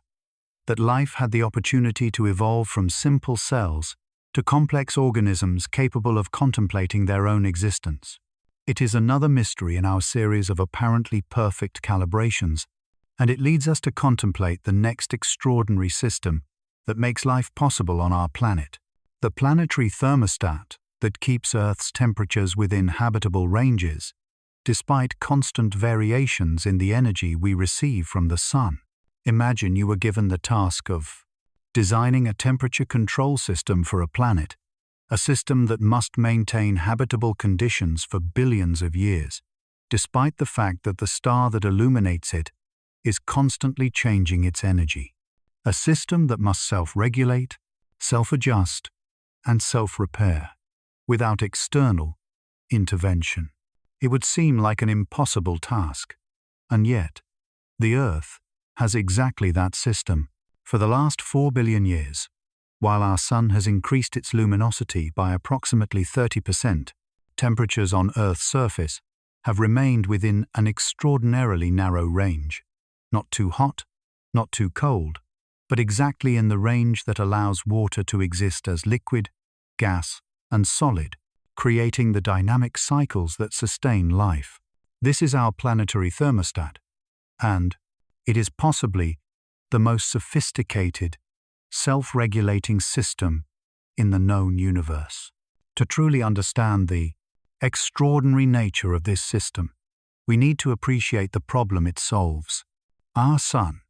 that life had the opportunity to evolve from simple cells to complex organisms capable of contemplating their own existence. It is another mystery in our series of apparently perfect calibrations, and it leads us to contemplate the next extraordinary system that makes life possible on our planet, the planetary thermostat that keeps Earth's temperatures within habitable ranges, despite constant variations in the energy we receive from the sun. Imagine you were given the task of designing a temperature control system for a planet, a system that must maintain habitable conditions for billions of years, despite the fact that the star that illuminates it is constantly changing its energy. A system that must self-regulate, self-adjust, and self-repair without external intervention. It would seem like an impossible task, and yet, the Earth has exactly that system. For the last 4 billion years, while our Sun has increased its luminosity by approximately 30%, temperatures on Earth's surface have remained within an extraordinarily narrow range. Not too hot, not too cold, but exactly in the range that allows water to exist as liquid, gas, and solid, creating the dynamic cycles that sustain life. This is our planetary thermostat, and it is possibly the most sophisticated, self-regulating system in the known universe. To truly understand the extraordinary nature of this system, we need to appreciate the problem it solves. Our Sun,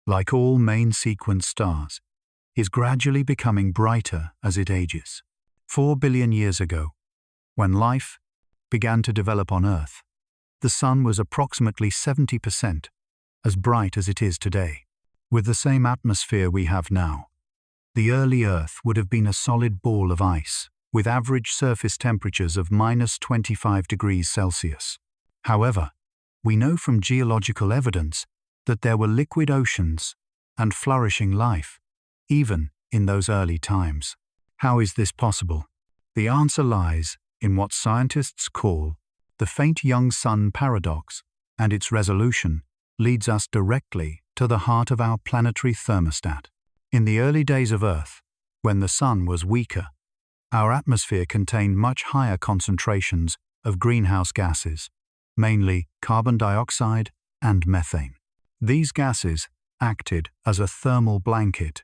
like all main sequence stars, is gradually becoming brighter as it ages. 4 billion years ago, when life began to develop on Earth, the Sun was approximately 70% as bright as it is today. With the same atmosphere we have now, the early Earth would have been a solid ball of ice, with average surface temperatures of -25 degrees Celsius. However, we know from geological evidence that there were liquid oceans and flourishing life, even in those early times. How is this possible? The answer lies in what scientists call the faint young sun paradox, and its resolution leads us directly to the heart of our planetary thermostat. In the early days of Earth, when the Sun was weaker, our atmosphere contained much higher concentrations of greenhouse gases, mainly carbon dioxide and methane. These gases acted as a thermal blanket,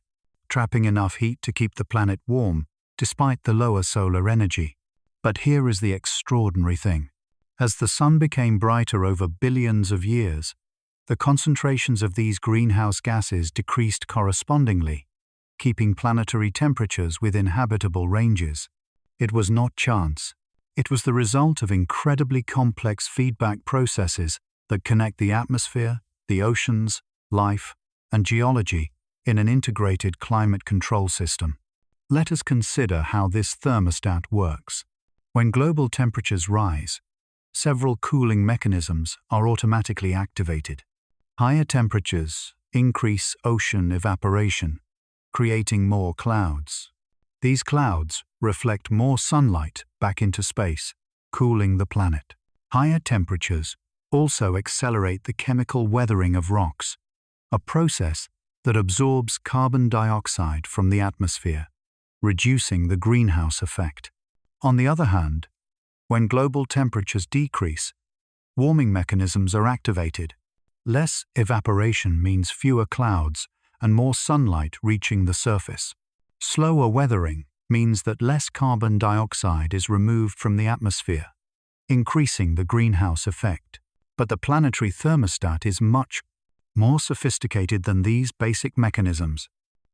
trapping enough heat to keep the planet warm despite the lower solar energy. But here is the extraordinary thing. As the Sun became brighter over billions of years, the concentrations of these greenhouse gases decreased correspondingly, keeping planetary temperatures within habitable ranges. It was not chance. It was the result of incredibly complex feedback processes that connect the atmosphere, the oceans, life, and geology in an integrated climate control system. Let us consider how this thermostat works. When global temperatures rise, several cooling mechanisms are automatically activated. Higher temperatures increase ocean evaporation, creating more clouds. These clouds reflect more sunlight back into space, cooling the planet. Higher temperatures also accelerate the chemical weathering of rocks, a process that absorbs carbon dioxide from the atmosphere, reducing the greenhouse effect. On the other hand, when global temperatures decrease, warming mechanisms are activated. Less evaporation means fewer clouds and more sunlight reaching the surface. Slower weathering means that less carbon dioxide is removed from the atmosphere, increasing the greenhouse effect. But the planetary thermostat is much more sophisticated than these basic mechanisms.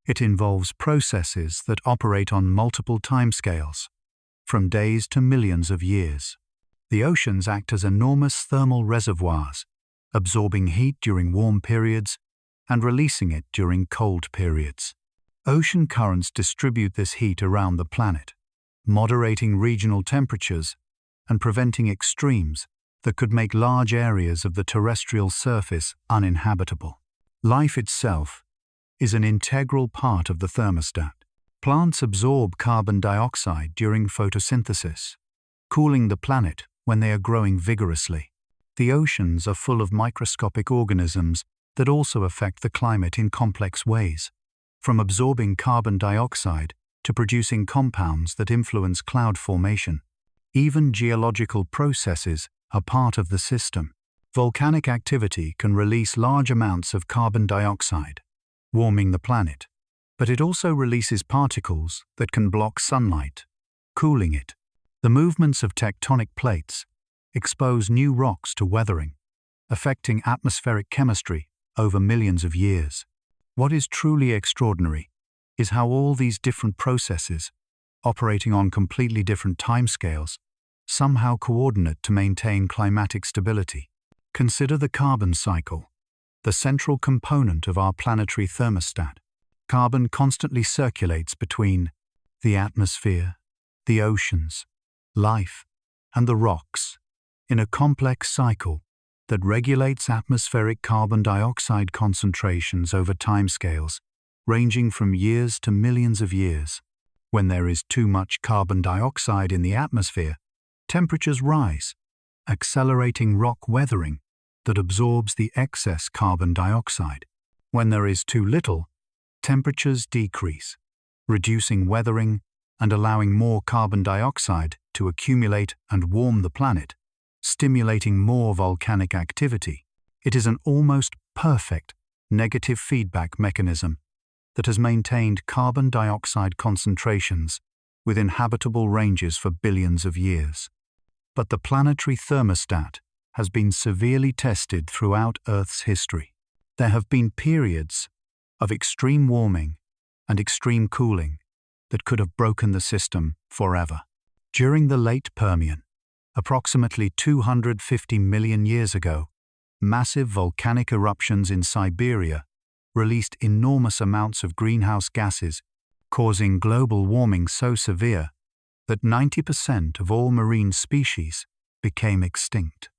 It involves processes that operate on multiple timescales, from days to millions of years. The oceans act as enormous thermal reservoirs, absorbing heat during warm periods and releasing it during cold periods. Ocean currents distribute this heat around the planet, moderating regional temperatures and preventing extremes that could make large areas of the terrestrial surface uninhabitable. Life itself is an integral part of the thermostat. Plants absorb carbon dioxide during photosynthesis, cooling the planet when they are growing vigorously. The oceans are full of microscopic organisms that also affect the climate in complex ways, from absorbing carbon dioxide to producing compounds that influence cloud formation. Even geological processes are part of the system. Volcanic activity can release large amounts of carbon dioxide, warming the planet, but it also releases particles that can block sunlight, cooling it. The movements of tectonic plates expose new rocks to weathering, affecting atmospheric chemistry over millions of years. What is truly extraordinary is how all these different processes, operating on completely different timescales, somehow coordinate to maintain climatic stability. Consider the carbon cycle, the central component of our planetary thermostat. Carbon constantly circulates between the atmosphere, the oceans, life, and the rocks in a complex cycle that regulates atmospheric carbon dioxide concentrations over timescales ranging from years to millions of years. When there is too much carbon dioxide in the atmosphere, temperatures rise, accelerating rock weathering that absorbs the excess carbon dioxide. When there is too little, temperatures decrease, reducing weathering and allowing more carbon dioxide to accumulate and warm the planet, stimulating more volcanic activity. It is an almost perfect negative feedback mechanism that has maintained carbon dioxide concentrations within habitable ranges for billions of years. But the planetary thermostat has been severely tested throughout Earth's history. There have been periods of extreme warming and extreme cooling that could have broken the system forever. During the late Permian, approximately 250 million years ago, massive volcanic eruptions in Siberia released enormous amounts of greenhouse gases, causing global warming so severe that 90% of all marine species became extinct.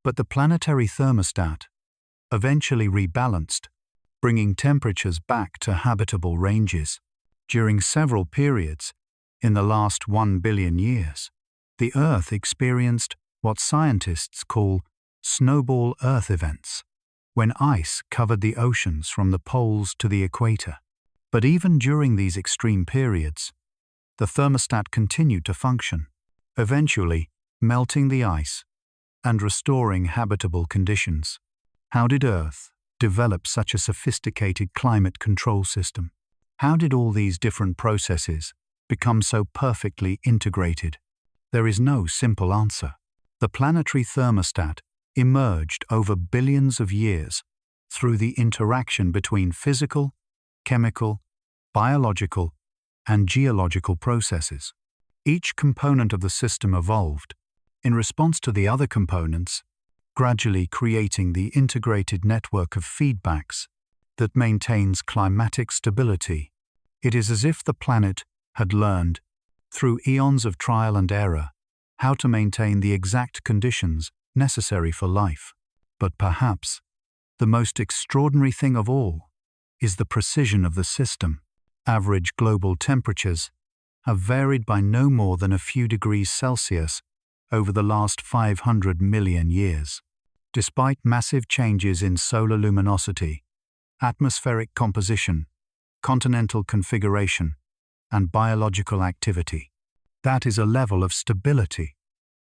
But the planetary thermostat eventually rebalanced, bringing temperatures back to habitable ranges. During several periods in the last 1 billion years, the Earth experienced what scientists call snowball Earth events, when ice covered the oceans from the poles to the equator. But even during these extreme periods, the thermostat continued to function, eventually melting the ice and restoring habitable conditions. How did Earth develop such a sophisticated climate control system? How did all these different processes become so perfectly integrated? There is no simple answer. The planetary thermostat emerged over billions of years through the interaction between physical, chemical, biological, and geological processes. Each component of the system evolved in response to the other components, gradually creating the integrated network of feedbacks that maintains climatic stability. It is as if the planet had learned, through eons of trial and error, how to maintain the exact conditions necessary for life. But perhaps the most extraordinary thing of all is the precision of the system. Average global temperatures have varied by no more than a few degrees Celsius over the last 500 million years. Despite massive changes in solar luminosity, atmospheric composition, continental configuration, and biological activity, that is a level of stability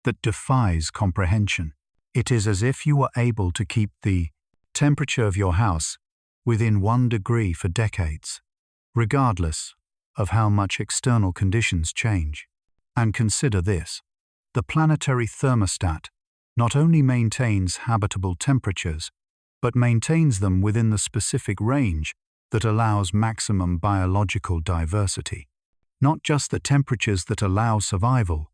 that defies comprehension. It is as if you were able to keep the temperature of your house within 1 degree for decades, regardless of how much external conditions change. And consider this: the planetary thermostat not only maintains habitable temperatures, but maintains them within the specific range that allows maximum biological diversity. Not just the temperatures that allow survival,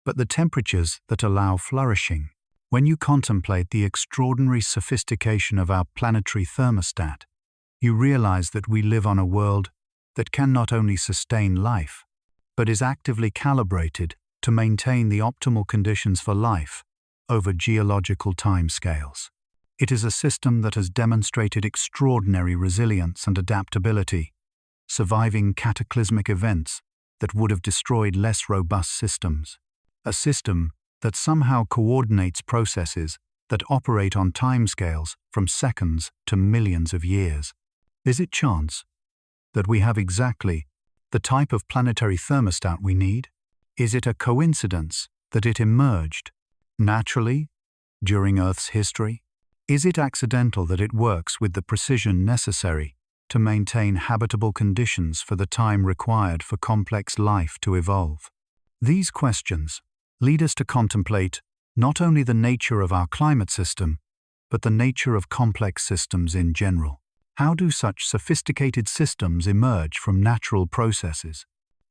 but the temperatures that allow flourishing. When you contemplate the extraordinary sophistication of our planetary thermostat, you realize that we live on a world that can not only sustain life, but is actively calibrated to maintain the optimal conditions for life over geological timescales. It is a system that has demonstrated extraordinary resilience and adaptability, surviving cataclysmic events that would have destroyed less robust systems. A system that somehow coordinates processes that operate on timescales from seconds to millions of years. Is it chance that we have exactly the type of planetary thermostat we need? Is it a coincidence that it emerged naturally during Earth's history? Is it accidental that it works with the precision necessary to maintain habitable conditions for the time required for complex life to evolve? These questions lead us to contemplate not only the nature of our climate system, but the nature of complex systems in general. How do such sophisticated systems emerge from natural processes?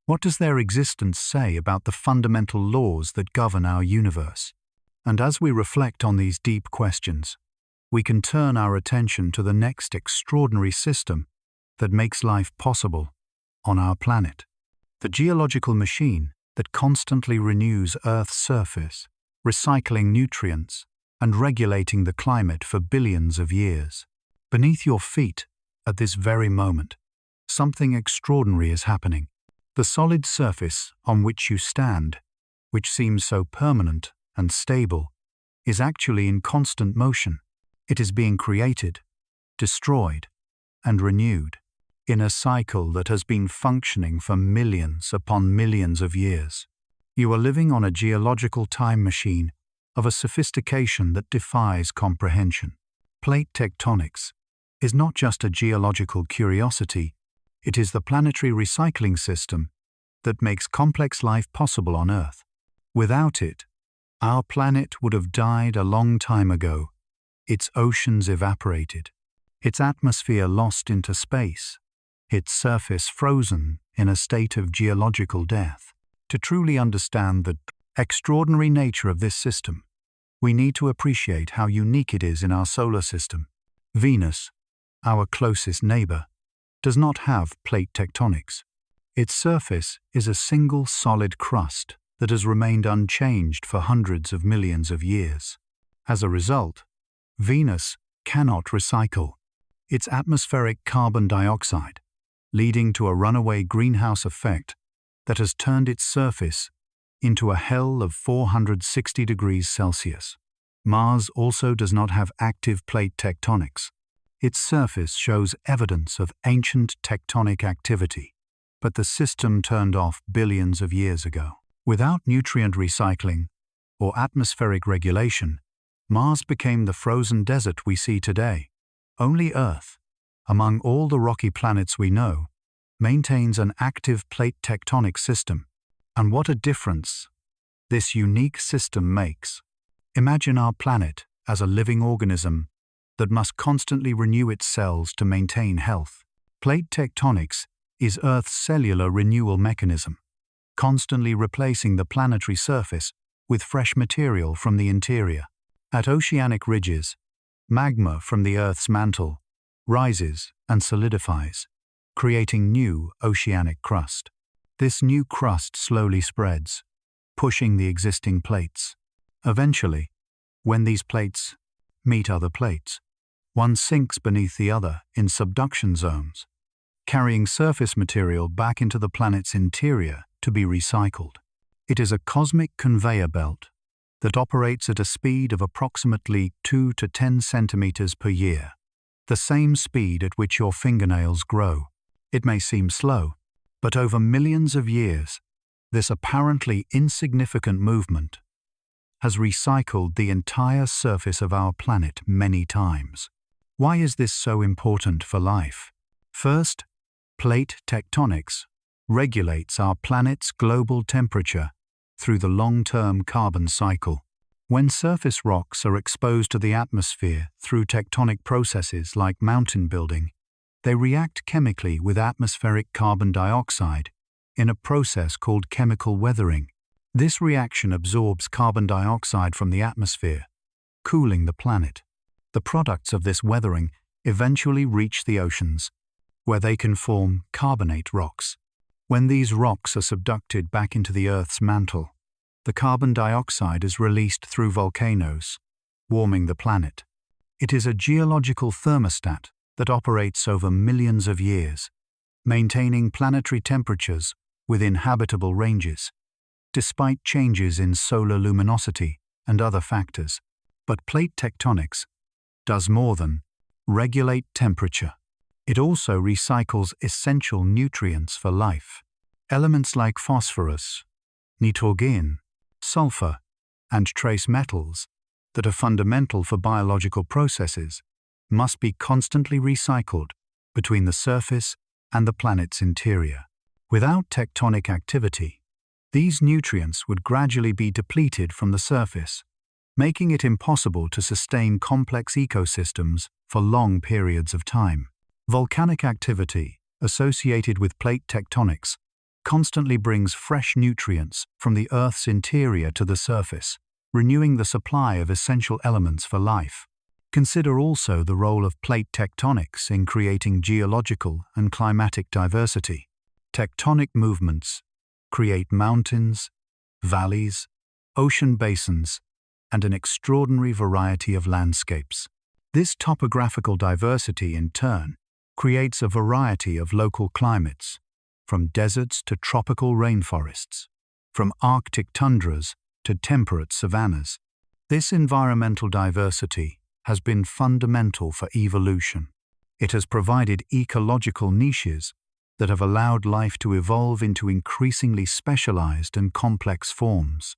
What does their existence say about the fundamental laws that govern our universe? And as we reflect on these deep questions, we can turn our attention to the next extraordinary system that makes life possible on our planet. The geological machine that constantly renews Earth's surface, recycling nutrients and regulating the climate for billions of years. Beneath your feet, at this very moment, something extraordinary is happening. The solid surface on which you stand, which seems so permanent and stable, is actually in constant motion. It is being created, destroyed, and renewed in a cycle that has been functioning for millions upon millions of years. You are living on a geological time machine of a sophistication that defies comprehension. Plate tectonics is not just a geological curiosity, it is the planetary recycling system that makes complex life possible on Earth. Without it, our planet would have died a long time ago, its oceans evaporated, its atmosphere lost into space, its surface frozen in a state of geological death. To truly understand the extraordinary nature of this system, we need to appreciate how unique it is in our solar system. Venus, our closest neighbor, does not have plate tectonics. Its surface is a single solid crust that has remained unchanged for hundreds of millions of years. As a result, Venus cannot recycle its atmospheric carbon dioxide, leading to a runaway greenhouse effect that has turned its surface into a hell of 460 degrees Celsius. Mars also does not have active plate tectonics. Its surface shows evidence of ancient tectonic activity, but the system turned off billions of years ago. Without nutrient recycling or atmospheric regulation, Mars became the frozen desert we see today. Only Earth, among all the rocky planets we know, maintains an active plate tectonic system. And what a difference this unique system makes. Imagine our planet as a living organism that must constantly renew its cells to maintain health. Plate tectonics is Earth's cellular renewal mechanism, constantly replacing the planetary surface with fresh material from the interior. At oceanic ridges, magma from the Earth's mantle rises and solidifies, creating new oceanic crust. This new crust slowly spreads, pushing the existing plates. Eventually, when these plates meet other plates, one sinks beneath the other in subduction zones, carrying surface material back into the planet's interior to be recycled. It is a cosmic conveyor belt that operates at a speed of approximately 2 to 10 centimeters per year, the same speed at which your fingernails grow. It may seem slow, but over millions of years, this apparently insignificant movement has recycled the entire surface of our planet many times. Why is this so important for life? First, plate tectonics regulates our planet's global temperature through the long-term carbon cycle. When surface rocks are exposed to the atmosphere through tectonic processes like mountain building, they react chemically with atmospheric carbon dioxide in a process called chemical weathering. This reaction absorbs carbon dioxide from the atmosphere, cooling the planet. The products of this weathering eventually reach the oceans, where they can form carbonate rocks. When these rocks are subducted back into the Earth's mantle, the carbon dioxide is released through volcanoes, warming the planet. It is a geological thermostat that operates over millions of years, maintaining planetary temperatures within habitable ranges, despite changes in solar luminosity and other factors. But plate tectonics does more than regulate temperature. It also recycles essential nutrients for life. Elements like phosphorus, nitrogen, sulfur, and trace metals that are fundamental for biological processes must be constantly recycled between the surface and the planet's interior. Without tectonic activity, these nutrients would gradually be depleted from the surface, making it impossible to sustain complex ecosystems for long periods of time. Volcanic activity associated with plate tectonics constantly brings fresh nutrients from the Earth's interior to the surface, renewing the supply of essential elements for life. Consider also the role of plate tectonics in creating geological and climatic diversity. Tectonic movements create mountains, valleys, ocean basins, and an extraordinary variety of landscapes. This topographical diversity, in turn, creates a variety of local climates, from deserts to tropical rainforests, from Arctic tundras to temperate savannas. This environmental diversity has been fundamental for evolution. It has provided ecological niches that have allowed life to evolve into increasingly specialized and complex forms.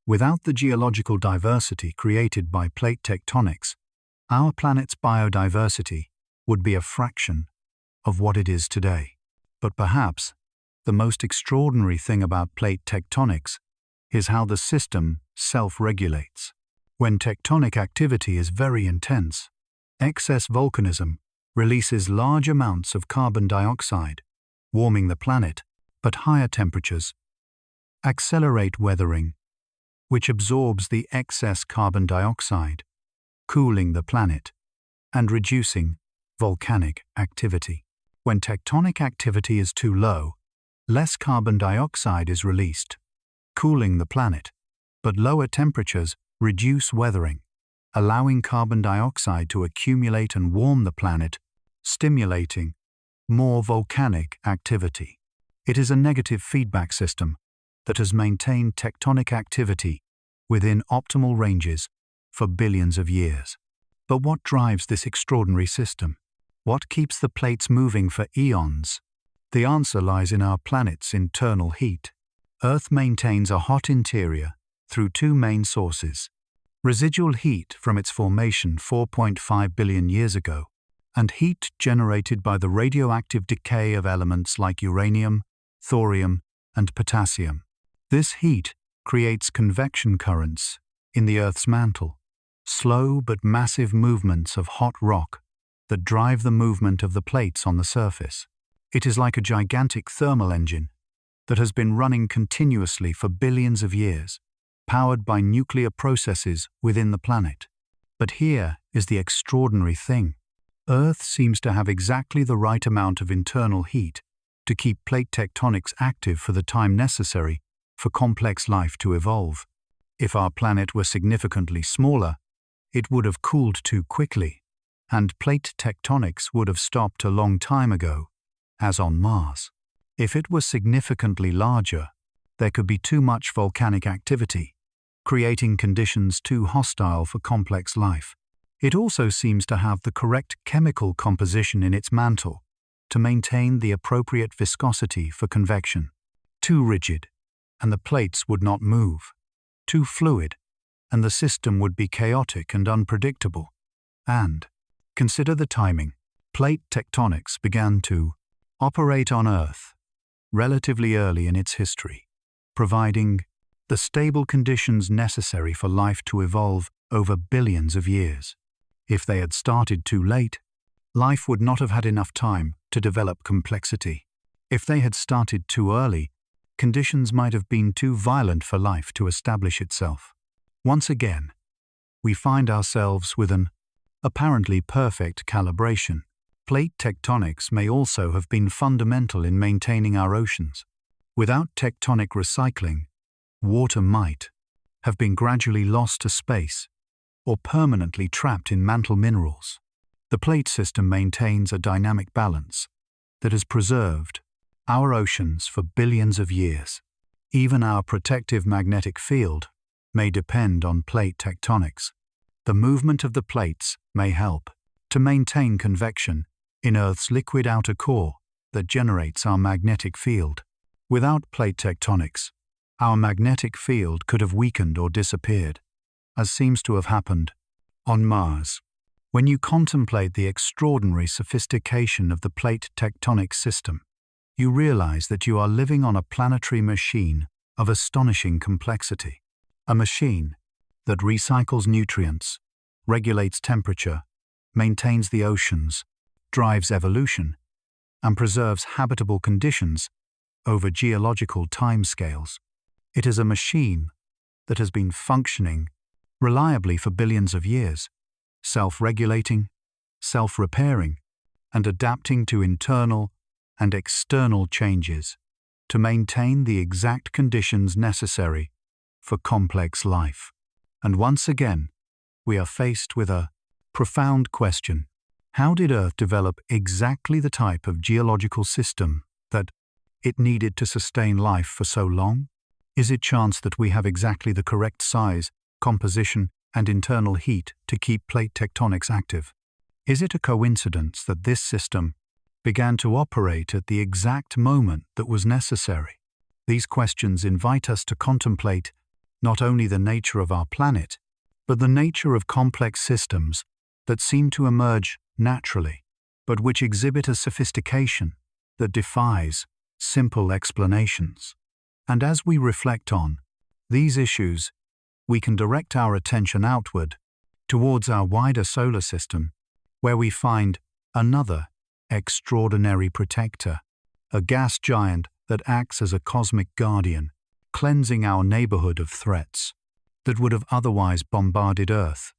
Without the geological diversity created by plate tectonics, our planet's biodiversity would be a fraction of what it is today. But perhaps the most extraordinary thing about plate tectonics is how the system self-regulates. When tectonic activity is very intense, excess volcanism releases large amounts of carbon dioxide, warming the planet, but higher temperatures accelerate weathering, which absorbs the excess carbon dioxide, cooling the planet and reducing volcanic activity. When tectonic activity is too low, less carbon dioxide is released, cooling the planet, but lower temperatures reduce weathering, allowing carbon dioxide to accumulate and warm the planet, stimulating more volcanic activity. It is a negative feedback system that has maintained tectonic activity within optimal ranges for billions of years. But what drives this extraordinary system? What keeps the plates moving for eons? The answer lies in our planet's internal heat. Earth maintains a hot interior through two main sources: residual heat from its formation 4.5 billion years ago, and heat generated by the radioactive decay of elements like uranium, thorium, and potassium. This heat creates convection currents in the Earth's mantle, slow but massive movements of hot rock that drive the movement of the plates on the surface. It is like a gigantic thermal engine that has been running continuously for billions of years, powered by nuclear processes within the planet. But here is the extraordinary thing. Earth seems to have exactly the right amount of internal heat to keep plate tectonics active for the time necessary for complex life to evolve. If our planet were significantly smaller, it would have cooled too quickly, and plate tectonics would have stopped a long time ago, as on Mars. If it were significantly larger, there could be too much volcanic activity, creating conditions too hostile for complex life. It also seems to have the correct chemical composition in its mantle to maintain the appropriate viscosity for convection. Too rigid, and the plates would not move. Too fluid, and the system would be chaotic and unpredictable. And, consider the timing. Plate tectonics began to operate on Earth relatively early in its history, providing the stable conditions necessary for life to evolve over billions of years. If they had started too late, life would not have had enough time to develop complexity. If they had started too early, conditions might have been too violent for life to establish itself. Once again, we find ourselves with an apparently perfect calibration. Plate tectonics may also have been fundamental in maintaining our oceans. Without tectonic recycling, water might have been gradually lost to space or permanently trapped in mantle minerals. The plate system maintains a dynamic balance that has preserved our oceans for billions of years. Even our protective magnetic field may depend on plate tectonics. The movement of the plates may help to maintain convection in Earth's liquid outer core that generates our magnetic field. Without plate tectonics, our magnetic field could have weakened or disappeared, as seems to have happened on Mars. When you contemplate the extraordinary sophistication of the plate tectonic system, you realize that you are living on a planetary machine of astonishing complexity. A machine that recycles nutrients, regulates temperature, maintains the oceans, drives evolution, and preserves habitable conditions over geological timescales. It is a machine that has been functioning reliably for billions of years, self-regulating, self-repairing, and adapting to internal and external changes to maintain the exact conditions necessary for complex life. And once again, we are faced with a profound question. How did Earth develop exactly the type of geological system that it needed to sustain life for so long? Is it chance that we have exactly the correct size, composition, and internal heat to keep plate tectonics active? Is it a coincidence that this system began to operate at the exact moment that was necessary? These questions invite us to contemplate not only the nature of our planet, but the nature of complex systems that seem to emerge naturally, but which exhibit a sophistication that defies simple explanations. And as we reflect on these issues, we can direct our attention outward towards our wider solar system, where we find another extraordinary protector, a gas giant that acts as a cosmic guardian, cleansing our neighborhood of threats that would have otherwise bombarded Earth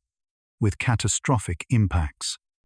with catastrophic impacts.